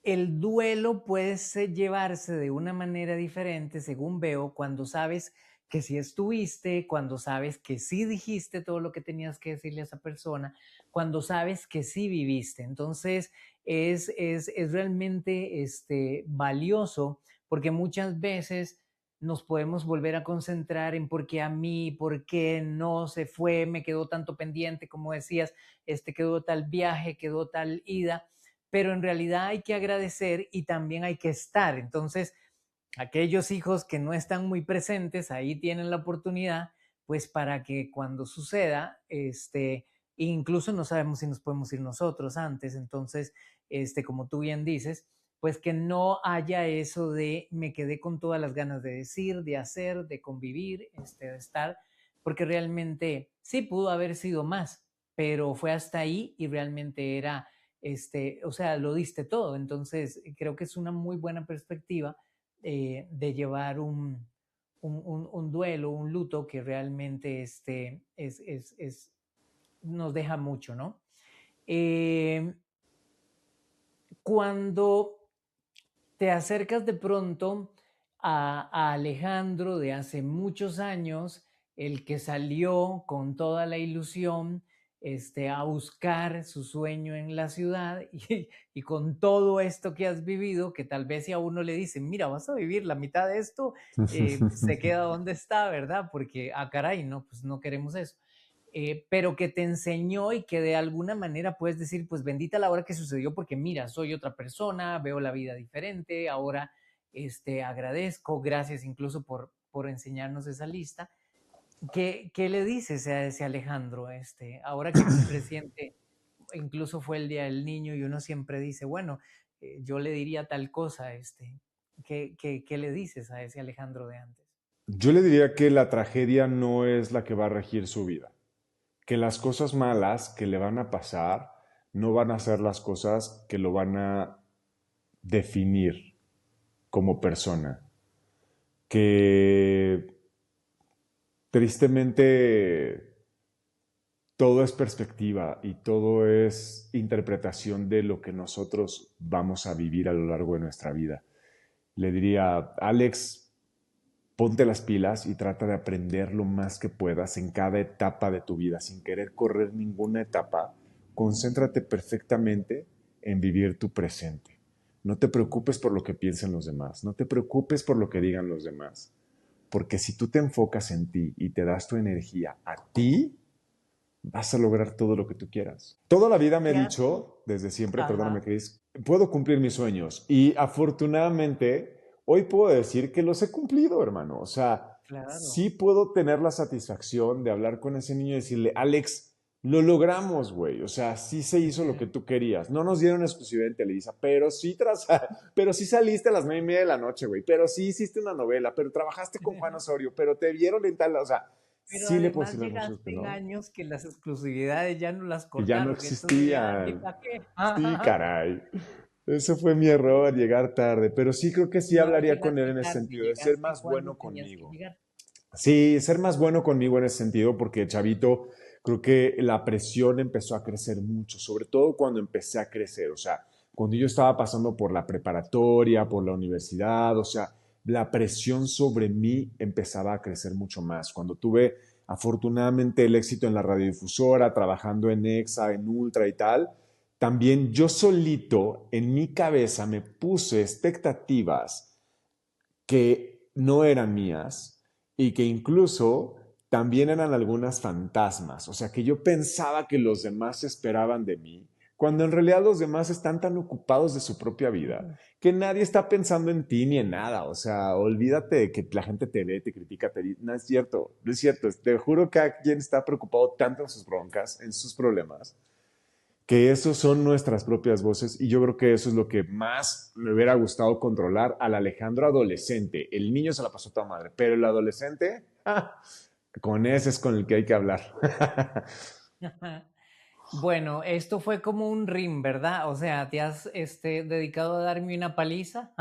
el duelo puede llevarse de una manera diferente, según veo, cuando sabes que sí estuviste, cuando sabes que sí dijiste todo lo que tenías que decirle a esa persona, cuando sabes que sí viviste. Entonces, es realmente valioso porque muchas veces nos podemos volver a concentrar en por qué a mí, por qué no se fue, me quedó tanto pendiente, como decías, quedó tal viaje, quedó tal ida, pero en realidad hay que agradecer y también hay que estar. Entonces, aquellos hijos que no están muy presentes, ahí tienen la oportunidad, pues para que cuando suceda, e incluso no sabemos si nos podemos ir nosotros antes. Entonces, como tú bien dices, pues que no haya eso de me quedé con todas las ganas de decir, de hacer, de convivir, de estar, porque realmente sí pudo haber sido más, pero fue hasta ahí y realmente era, o sea, lo diste todo. Entonces, creo que es una muy buena perspectiva de llevar un duelo, un luto que realmente nos deja mucho, ¿no? Eh, Cuando te acercas de pronto a Alejandro de hace muchos años, el que salió con toda la ilusión a buscar su sueño en la ciudad y con todo esto que has vivido, que tal vez si a uno le dicen, mira, vas a vivir la mitad de esto, se queda donde está, ¿verdad? Porque, caray, no, pues no queremos eso. Pero que te enseñó y que de alguna manera puedes decir, pues bendita la hora que sucedió, porque mira, soy otra persona, veo la vida diferente, ahora agradezco, gracias incluso por enseñarnos esa lista. ¿Qué le dices a ese Alejandro? Ahora que reciente, incluso fue el Día del Niño y uno siempre dice, bueno, yo le diría tal cosa, ¿qué le dices a ese Alejandro de antes? Yo le diría que la tragedia no es la que va a regir su vida, que las cosas malas que le van a pasar no van a ser las cosas que lo van a definir como persona, que tristemente todo es perspectiva y todo es interpretación de lo que nosotros vamos a vivir a lo largo de nuestra vida. Le diría, Alex, ponte las pilas y trata de aprender lo más que puedas en cada etapa de tu vida, sin querer correr ninguna etapa. Concéntrate perfectamente en vivir tu presente. No te preocupes por lo que piensen los demás, no te preocupes por lo que digan los demás, porque si tú te enfocas en ti y te das tu energía a ti, vas a lograr todo lo que tú quieras. Toda la vida me he ¿Qué hace? dicho, desde siempre, perdóname Ajá, Chris, puedo cumplir mis sueños y afortunadamente hoy puedo decir que los he cumplido, hermano. O sea, claro. sí puedo tener la satisfacción de hablar con ese niño y decirle, Alex, lo logramos, güey. O sea, sí se hizo lo que tú querías. No nos dieron exclusividad en Televisa, pero sí saliste a las 9:30 de la noche, güey. Pero sí hiciste una novela, pero trabajaste con Juan Osorio, pero te vieron en tal, o sea, Pero sí le puedo decir además las cosas que llegaste en no, años que las exclusividades ya no las que ya no cortaron, entonces ya, ¿y existían. para qué? Sí, caray. Eso fue mi error, llegar tarde. Pero sí creo que sí No hablaría con él llegaste en ese tarde, sentido, de ser llegaste más cuando bueno tenías que conmigo. llegar. Sí, ser más bueno conmigo en ese sentido, porque chavito, creo que la presión empezó a crecer mucho, sobre todo cuando empecé a crecer, o sea, cuando yo estaba pasando por la preparatoria, por la universidad, o sea, la presión sobre mí empezaba a crecer mucho más. Cuando tuve afortunadamente el éxito en la radiodifusora, trabajando en EXA, en Ultra y tal, también yo solito en mi cabeza me puse expectativas que no eran mías y que incluso también eran algunas fantasmas. O sea, que yo pensaba que los demás esperaban de mí, cuando en realidad los demás están tan ocupados de su propia vida Ujú. que nadie está pensando en ti ni en nada. O sea, olvídate de que la gente te ve, te critica, te dice, no es cierto, no es cierto. Te juro que alguien está preocupado tanto en sus broncas, en sus problemas, que esos son nuestras propias voces y yo creo que eso es lo que más me hubiera gustado controlar al Alejandro adolescente. El niño se la pasó toda madre, pero el adolescente, con ese es con el que hay que hablar. Bueno, esto fue como un ring, ¿verdad? O sea, te has dedicado a darme una paliza,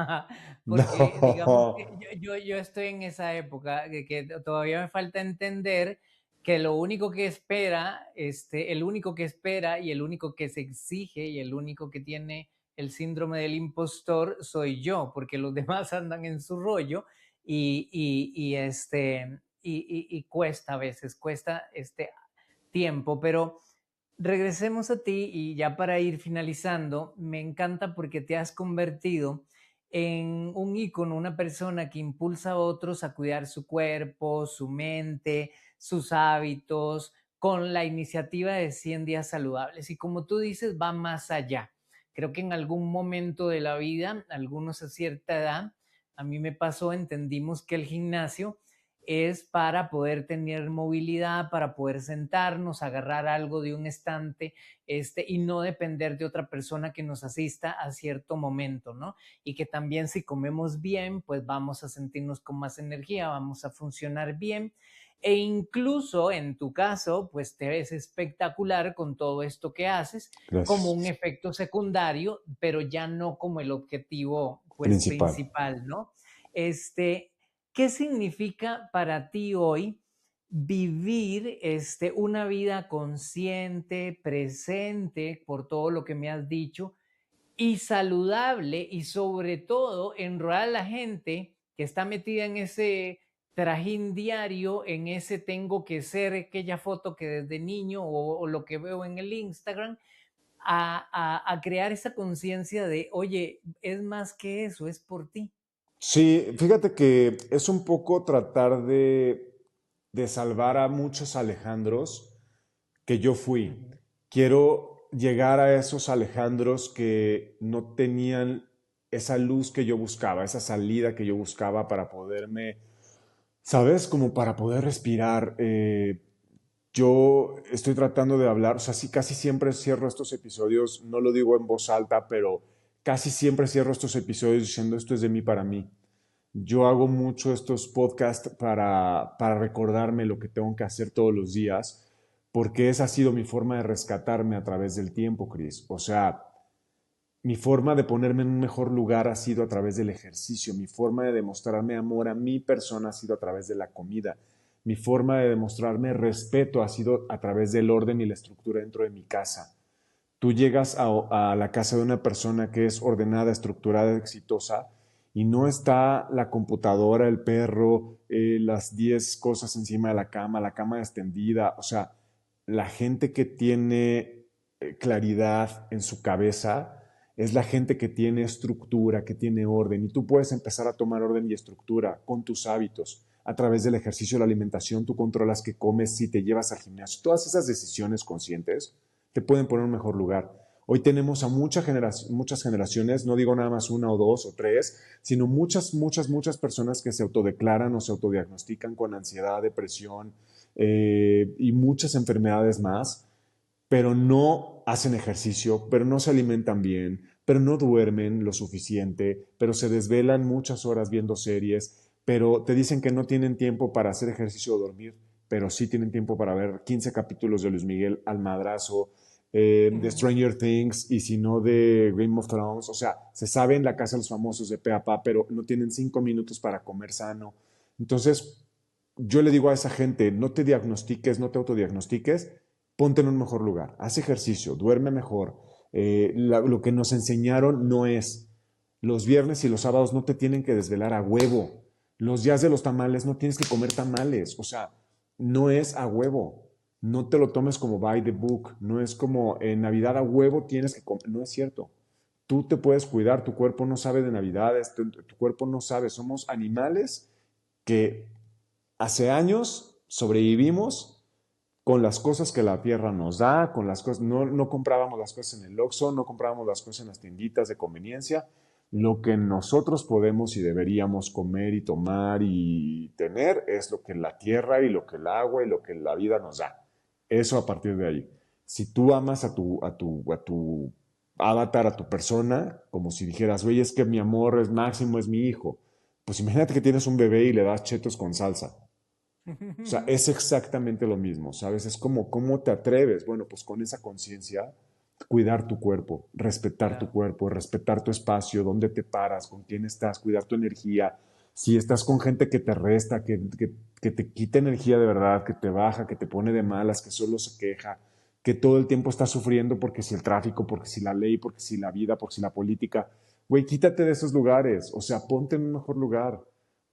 porque digamos que No. yo estoy en esa época de que todavía me falta entender que lo único que espera, el único que espera y el único que se exige y el único que tiene el síndrome del impostor soy yo, porque los demás andan en su rollo y cuesta a veces, cuesta tiempo, pero regresemos a ti y ya para ir finalizando, me encanta porque te has convertido en un ícono, una persona que impulsa a otros a cuidar su cuerpo, su mente, sus hábitos, con la iniciativa de 100 días saludables. Y como tú dices, va más allá. Creo que en algún momento de la vida, algunos a cierta edad, a mí me pasó, entendimos que el gimnasio es para poder tener movilidad, para poder sentarnos, agarrar algo de un estante, y no depender de otra persona que nos asista a cierto momento, ¿no? Y que también si comemos bien, pues vamos a sentirnos con más energía, vamos a funcionar bien. E incluso en tu caso, pues te ves espectacular con todo esto que haces como un Gracias. efecto secundario, pero ya no como el objetivo, pues, Principal. principal, ¿no? Este, ¿Qué significa para ti hoy vivir una vida consciente, presente, por todo lo que me has dicho, y saludable, y sobre todo enrolar a la gente que está metida en ese trajín diario, en ese tengo que ser aquella foto que desde niño o lo que veo en el Instagram, a crear esa conciencia de, oye, es más que eso, es por ti? Sí, fíjate que es un poco tratar de salvar a muchos Alejandros que yo fui. Quiero llegar a esos Alejandros que no tenían esa luz que yo buscaba, esa salida que yo buscaba para poderme, ¿sabes? Como para poder respirar. Yo estoy tratando de hablar, o sea, sí, casi siempre cierro estos episodios, no lo digo en voz alta, pero casi siempre cierro estos episodios diciendo esto es de mí para mí. Yo hago mucho estos podcasts para recordarme lo que tengo que hacer todos los días, porque esa ha sido mi forma de rescatarme a través del tiempo, Chris. O sea, mi forma de ponerme en un mejor lugar ha sido a través del ejercicio. Mi forma de demostrarme amor a mi persona ha sido a través de la comida. Mi forma de demostrarme respeto ha sido a través del orden y la estructura dentro de mi casa. Tú llegas a la casa de una persona que es ordenada, estructurada, exitosa, y no está la computadora, el perro, las 10 cosas encima de la cama extendida. O sea, la gente que tiene claridad en su cabeza es la gente que tiene estructura, que tiene orden. Y tú puedes empezar a tomar orden y estructura con tus hábitos. A través del ejercicio, la alimentación, tú controlas qué comes, si te llevas al gimnasio. Todas esas decisiones conscientes te pueden poner en un mejor lugar. Hoy tenemos a muchas generaciones, no digo nada más una o dos o tres, sino muchas personas que se autodeclaran o se autodiagnostican con ansiedad, depresión y muchas enfermedades más, pero no hacen ejercicio, pero no se alimentan bien, pero no duermen lo suficiente, pero se desvelan muchas horas viendo series, pero te dicen que no tienen tiempo para hacer ejercicio o dormir, pero sí tienen tiempo para ver 15 capítulos de Luis Miguel al madrazo, de Stranger Things, y si no de Game of Thrones. O sea, se saben la casa de los famosos de pe a pa, pero no tienen 5 minutos para comer sano. Entonces, yo le digo a esa gente, no te diagnostiques, no te autodiagnostiques, ponte en un mejor lugar, haz ejercicio, duerme mejor. Lo que nos enseñaron no es, los viernes y los sábados no te tienen que desvelar a huevo. Los días de los tamales no tienes que comer tamales. O sea, no es a huevo. No te lo tomes como by the book. No es como en Navidad a huevo tienes que comer. No es cierto. Tú te puedes cuidar. Tu cuerpo no sabe de Navidades. Tu cuerpo no sabe. Somos animales que hace años sobrevivimos con las cosas que la tierra nos da, con las cosas, no comprábamos las cosas en el Oxxo, no comprábamos las cosas en las tienditas de conveniencia. Lo que nosotros podemos y deberíamos comer y tomar y tener es lo que la tierra y lo que el agua y lo que la vida nos da. Eso a partir de ahí. Si tú amas a tu avatar, a tu persona, como si dijeras, oye, es que mi amor es máximo, es mi hijo, pues imagínate que tienes un bebé y le das chetos con salsa. O sea, es exactamente lo mismo, ¿sabes? Es como, ¿cómo te atreves? Bueno, pues con esa conciencia, cuidar tu Claro. cuerpo, respetar tu espacio, dónde te paras, con quién estás, cuidar tu energía. Si estás con gente que te resta, que te quita energía de verdad, que te baja, que te pone de malas, que solo se queja, que todo el tiempo está sufriendo porque si el tráfico, porque si la ley, porque si la vida, porque si la política, güey, quítate de esos lugares, o sea, ponte en un mejor lugar,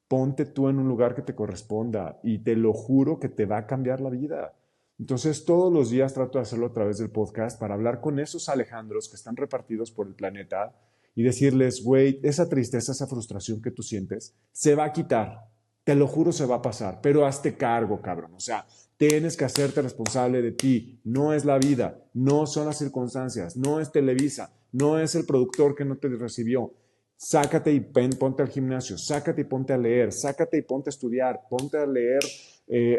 ponte tú en un lugar que te corresponda y te lo juro que te va a cambiar la vida. Entonces todos los días trato de hacerlo a través del podcast para hablar con esos Alejandros que están repartidos por el planeta y decirles, güey, esa tristeza, esa frustración que tú sientes, se va a quitar. Te lo juro, se va a pasar, pero hazte cargo, cabrón. O sea, tienes que hacerte responsable de ti. No es la vida, no son las circunstancias, no es Televisa, no es el productor que no te recibió. Sácate y ponte al gimnasio, sácate y ponte a leer, sácate y ponte a estudiar, ponte a leer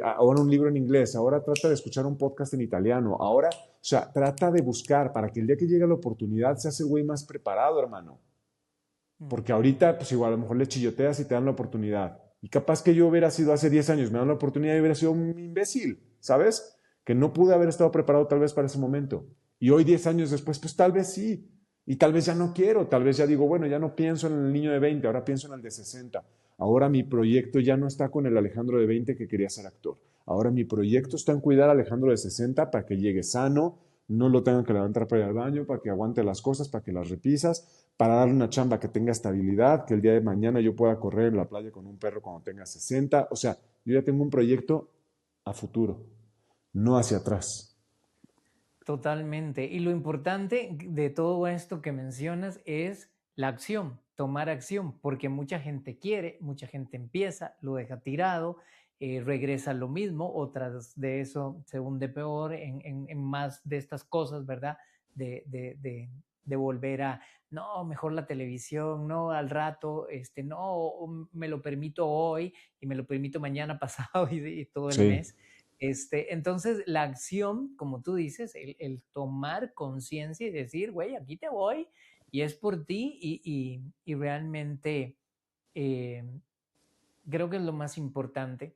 ahora un libro en inglés, ahora trata de escuchar un podcast en italiano, ahora, o sea, trata de buscar para que el día que llegue la oportunidad seas el güey más preparado, hermano. Porque ahorita, pues igual, a lo mejor le chilloteas y te dan la oportunidad. Y capaz que yo hubiera sido hace 10 años, me dan la oportunidad y hubiera sido un imbécil, ¿sabes? Que no pude haber estado preparado tal vez para ese momento. Y hoy, 10 años después, pues tal vez sí. Y tal vez ya no quiero, tal vez ya digo, bueno, ya no pienso en el niño de 20, ahora pienso en el de 60. Ahora mi proyecto ya no está con el Alejandro de 20 que quería ser actor. Ahora mi proyecto está en cuidar a Alejandro de 60 para que llegue sano, no lo tengan que levantar para ir al baño, para que aguante las cosas, para que las repisas, para darle una chamba que tenga estabilidad, que el día de mañana yo pueda correr en la playa con un perro cuando tenga 60. O sea, yo ya tengo un proyecto a futuro, no hacia atrás. Totalmente. Y lo importante de todo esto que mencionas es la acción, tomar acción, porque mucha gente quiere, mucha gente empieza, lo deja tirado, regresa a lo mismo, otras de eso se hunde peor en más de estas cosas, ¿verdad? De volver a, no, mejor la televisión, no, al rato, no, me lo permito hoy y me lo permito mañana pasado y todo el Sí. mes. Entonces, la acción, como tú dices, el tomar conciencia y decir, güey, aquí te voy y es por ti y realmente eh, creo que es lo más importante.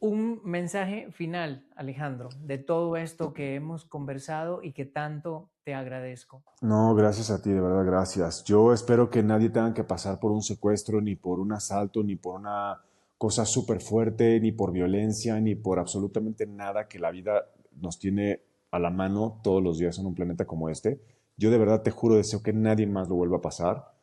Un mensaje final, Alejandro, de todo esto que hemos conversado y que tanto te agradezco. No, gracias a ti, de verdad, gracias. Yo espero que nadie tenga que pasar por un secuestro, ni por un asalto, ni por una cosa súper fuerte, ni por violencia, ni por absolutamente nada que la vida nos tiene a la mano todos los días en un planeta como este. Yo de verdad te juro, deseo que nadie más lo vuelva a pasar,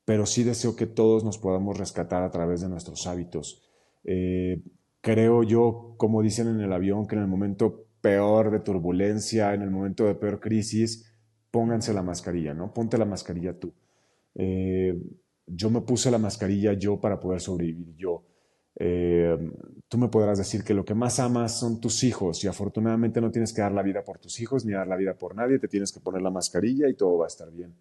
pero sí deseo que todos nos podamos rescatar a través de nuestros hábitos. Eh, Creo yo, como dicen en el avión, que en el momento peor de turbulencia, en el momento de peor crisis, pónganse la mascarilla, ¿no? Ponte la mascarilla tú. Eh, yo me puse la mascarilla yo para poder sobrevivir yo. Eh, Tú me podrás decir que lo que más amas son tus hijos y afortunadamente no tienes que dar la vida por tus hijos ni dar la vida por nadie, te tienes que poner la mascarilla y todo va a estar bien.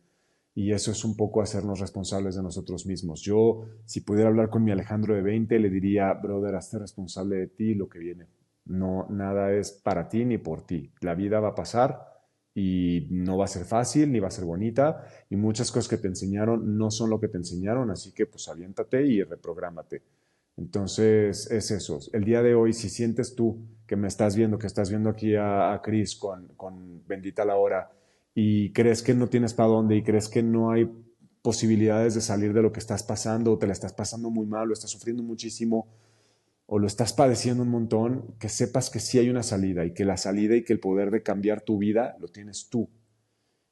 Y eso es un poco hacernos responsables de nosotros mismos. Yo, si pudiera hablar con mi Alejandro de 20, le diría, brother, hazte responsable de ti y lo que viene. No, nada es para ti ni por ti. La vida va a pasar y no va a ser fácil ni va a ser bonita y muchas cosas que te enseñaron no son lo que te enseñaron, así que pues aviéntate y reprográmate. Entonces es eso. El día de hoy, si sientes tú que me estás viendo, que estás viendo aquí a Chris con Bendita la Hora y crees que no tienes para dónde y crees que no hay posibilidades de salir de lo que estás pasando o te la estás pasando muy mal o estás sufriendo muchísimo o lo estás padeciendo un montón, que sepas que sí hay una salida y que la salida y que el poder de cambiar tu vida lo tienes tú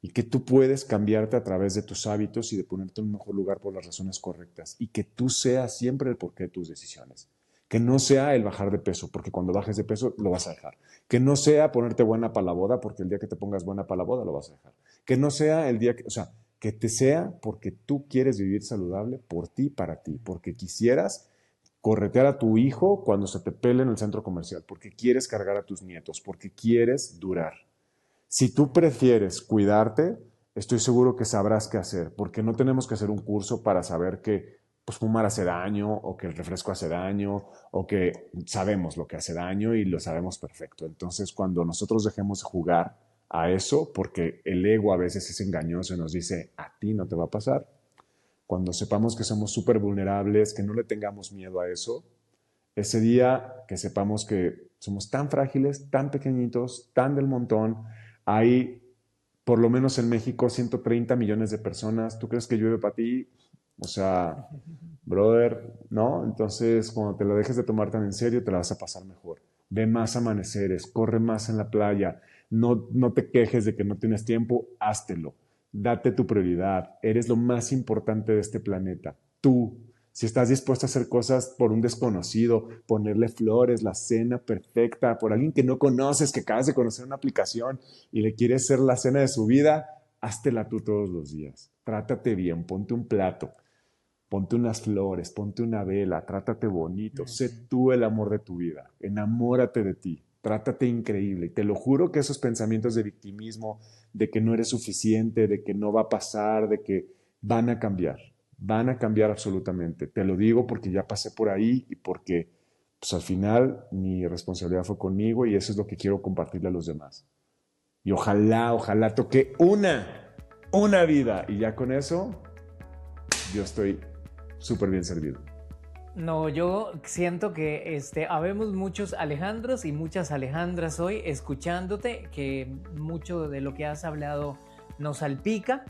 y que tú puedes cambiarte a través de tus hábitos y de ponerte en un mejor lugar por las razones correctas y que tú seas siempre el porqué de tus decisiones. Que no sea el bajar de peso, porque cuando bajes de peso lo vas a dejar. Que no sea ponerte buena para la boda, porque el día que te pongas buena para la boda lo vas a dejar. Que no sea el día que, o sea, que te sea porque tú quieres vivir saludable por ti, para ti, porque quisieras corretear a tu hijo cuando se te pele en el centro comercial, porque quieres cargar a tus nietos, porque quieres durar. Si tú prefieres cuidarte, estoy seguro que sabrás qué hacer, porque no tenemos que hacer un curso para saber que pues, fumar hace daño o que el refresco hace daño o que sabemos lo que hace daño y lo sabemos perfecto. Entonces, cuando nosotros dejemos de jugar a eso, porque el ego a veces es engañoso y nos dice, a ti no te va a pasar, cuando sepamos que somos súper vulnerables, que no le tengamos miedo a eso, ese día que sepamos que somos tan frágiles, tan pequeñitos, tan del montón, hay por lo menos en México 130 millones de personas. ¿Tú crees que llueve para ti? O sea, brother, ¿no? Entonces, cuando te lo dejes de tomar tan en serio, te la vas a pasar mejor. Ve más amaneceres, corre más en la playa, no te quejes de que no tienes tiempo, háztelo. Date tu prioridad. Eres lo más importante de este planeta. Tú, si estás dispuesto a hacer cosas por un desconocido, ponerle flores, la cena perfecta, por alguien que no conoces, que acabas de conocer una aplicación y le quieres hacer la cena de su vida, háztela tú todos los días. Trátate bien, ponte un plato, ponte unas flores, ponte una vela, trátate bonito, sé tú el amor de tu vida, enamórate de ti, trátate increíble. Y te lo juro que esos pensamientos de victimismo, de que no eres suficiente, de que no va a pasar, de que van a cambiar absolutamente. Te lo digo porque ya pasé por ahí y porque pues al final mi responsabilidad fue conmigo y eso es lo que quiero compartirle a los demás. Y ojalá toque una vida y ya con eso yo estoy súper bien servido. No, yo siento que habemos muchos Alejandros y muchas Alejandras hoy escuchándote, que mucho de lo que has hablado nos salpica.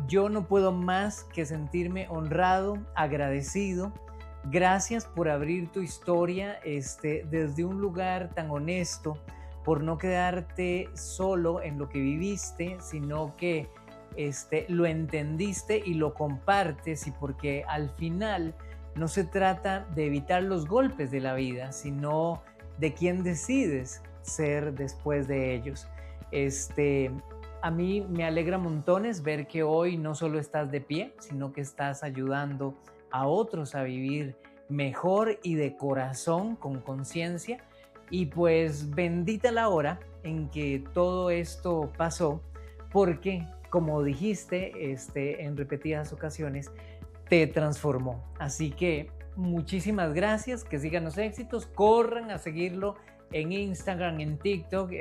Yo no puedo más que sentirme honrado, agradecido. Gracias por abrir tu historia desde un lugar tan honesto, por no quedarte solo en lo que viviste, sino que lo entendiste y lo compartes, y porque al final no se trata de evitar los golpes de la vida, sino de quién decides ser después de ellos. A mí me alegra montones ver que hoy no solo estás de pie, sino que estás ayudando a otros a vivir mejor y de corazón, con conciencia. Y pues bendita la hora en que todo esto pasó, porque como dijiste en repetidas ocasiones, te transformó. Así que muchísimas gracias, que sigan los éxitos, corran a seguirlo en Instagram, en TikTok,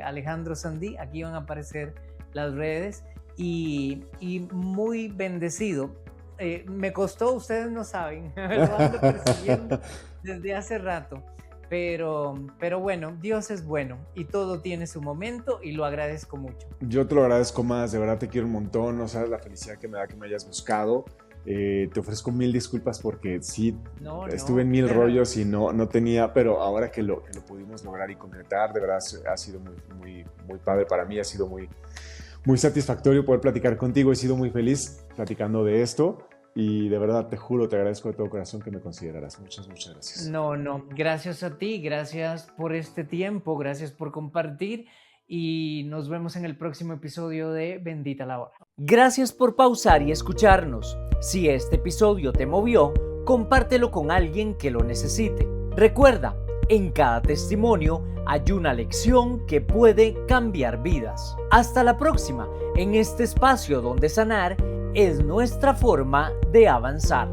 Alejandro Sandí, aquí van a aparecer las redes, y muy bendecido. Me costó, ustedes no saben, lo ando persiguiendo desde hace rato, pero bueno, Dios es bueno y todo tiene su momento y lo agradezco mucho. Yo te lo agradezco más, de verdad te quiero un montón, no sabes la felicidad que me da que me hayas buscado. Te ofrezco mil disculpas porque sí, estuve en mil rollos y no tenía, pero ahora que lo pudimos lograr y concretar, de verdad ha sido muy padre para mí, ha sido muy satisfactorio poder platicar contigo, he sido muy feliz platicando de esto y de verdad te juro, te agradezco de todo corazón que me consideraras. Muchas gracias. No, gracias a ti, gracias por este tiempo, gracias por compartir y nos vemos en el próximo episodio de Bendita la Hora. Gracias por pausar y escucharnos. Si este episodio te movió, compártelo con alguien que lo necesite. Recuerda, en cada testimonio hay una lección que puede cambiar vidas. Hasta la próxima, en este espacio donde sanar es nuestra forma de avanzar.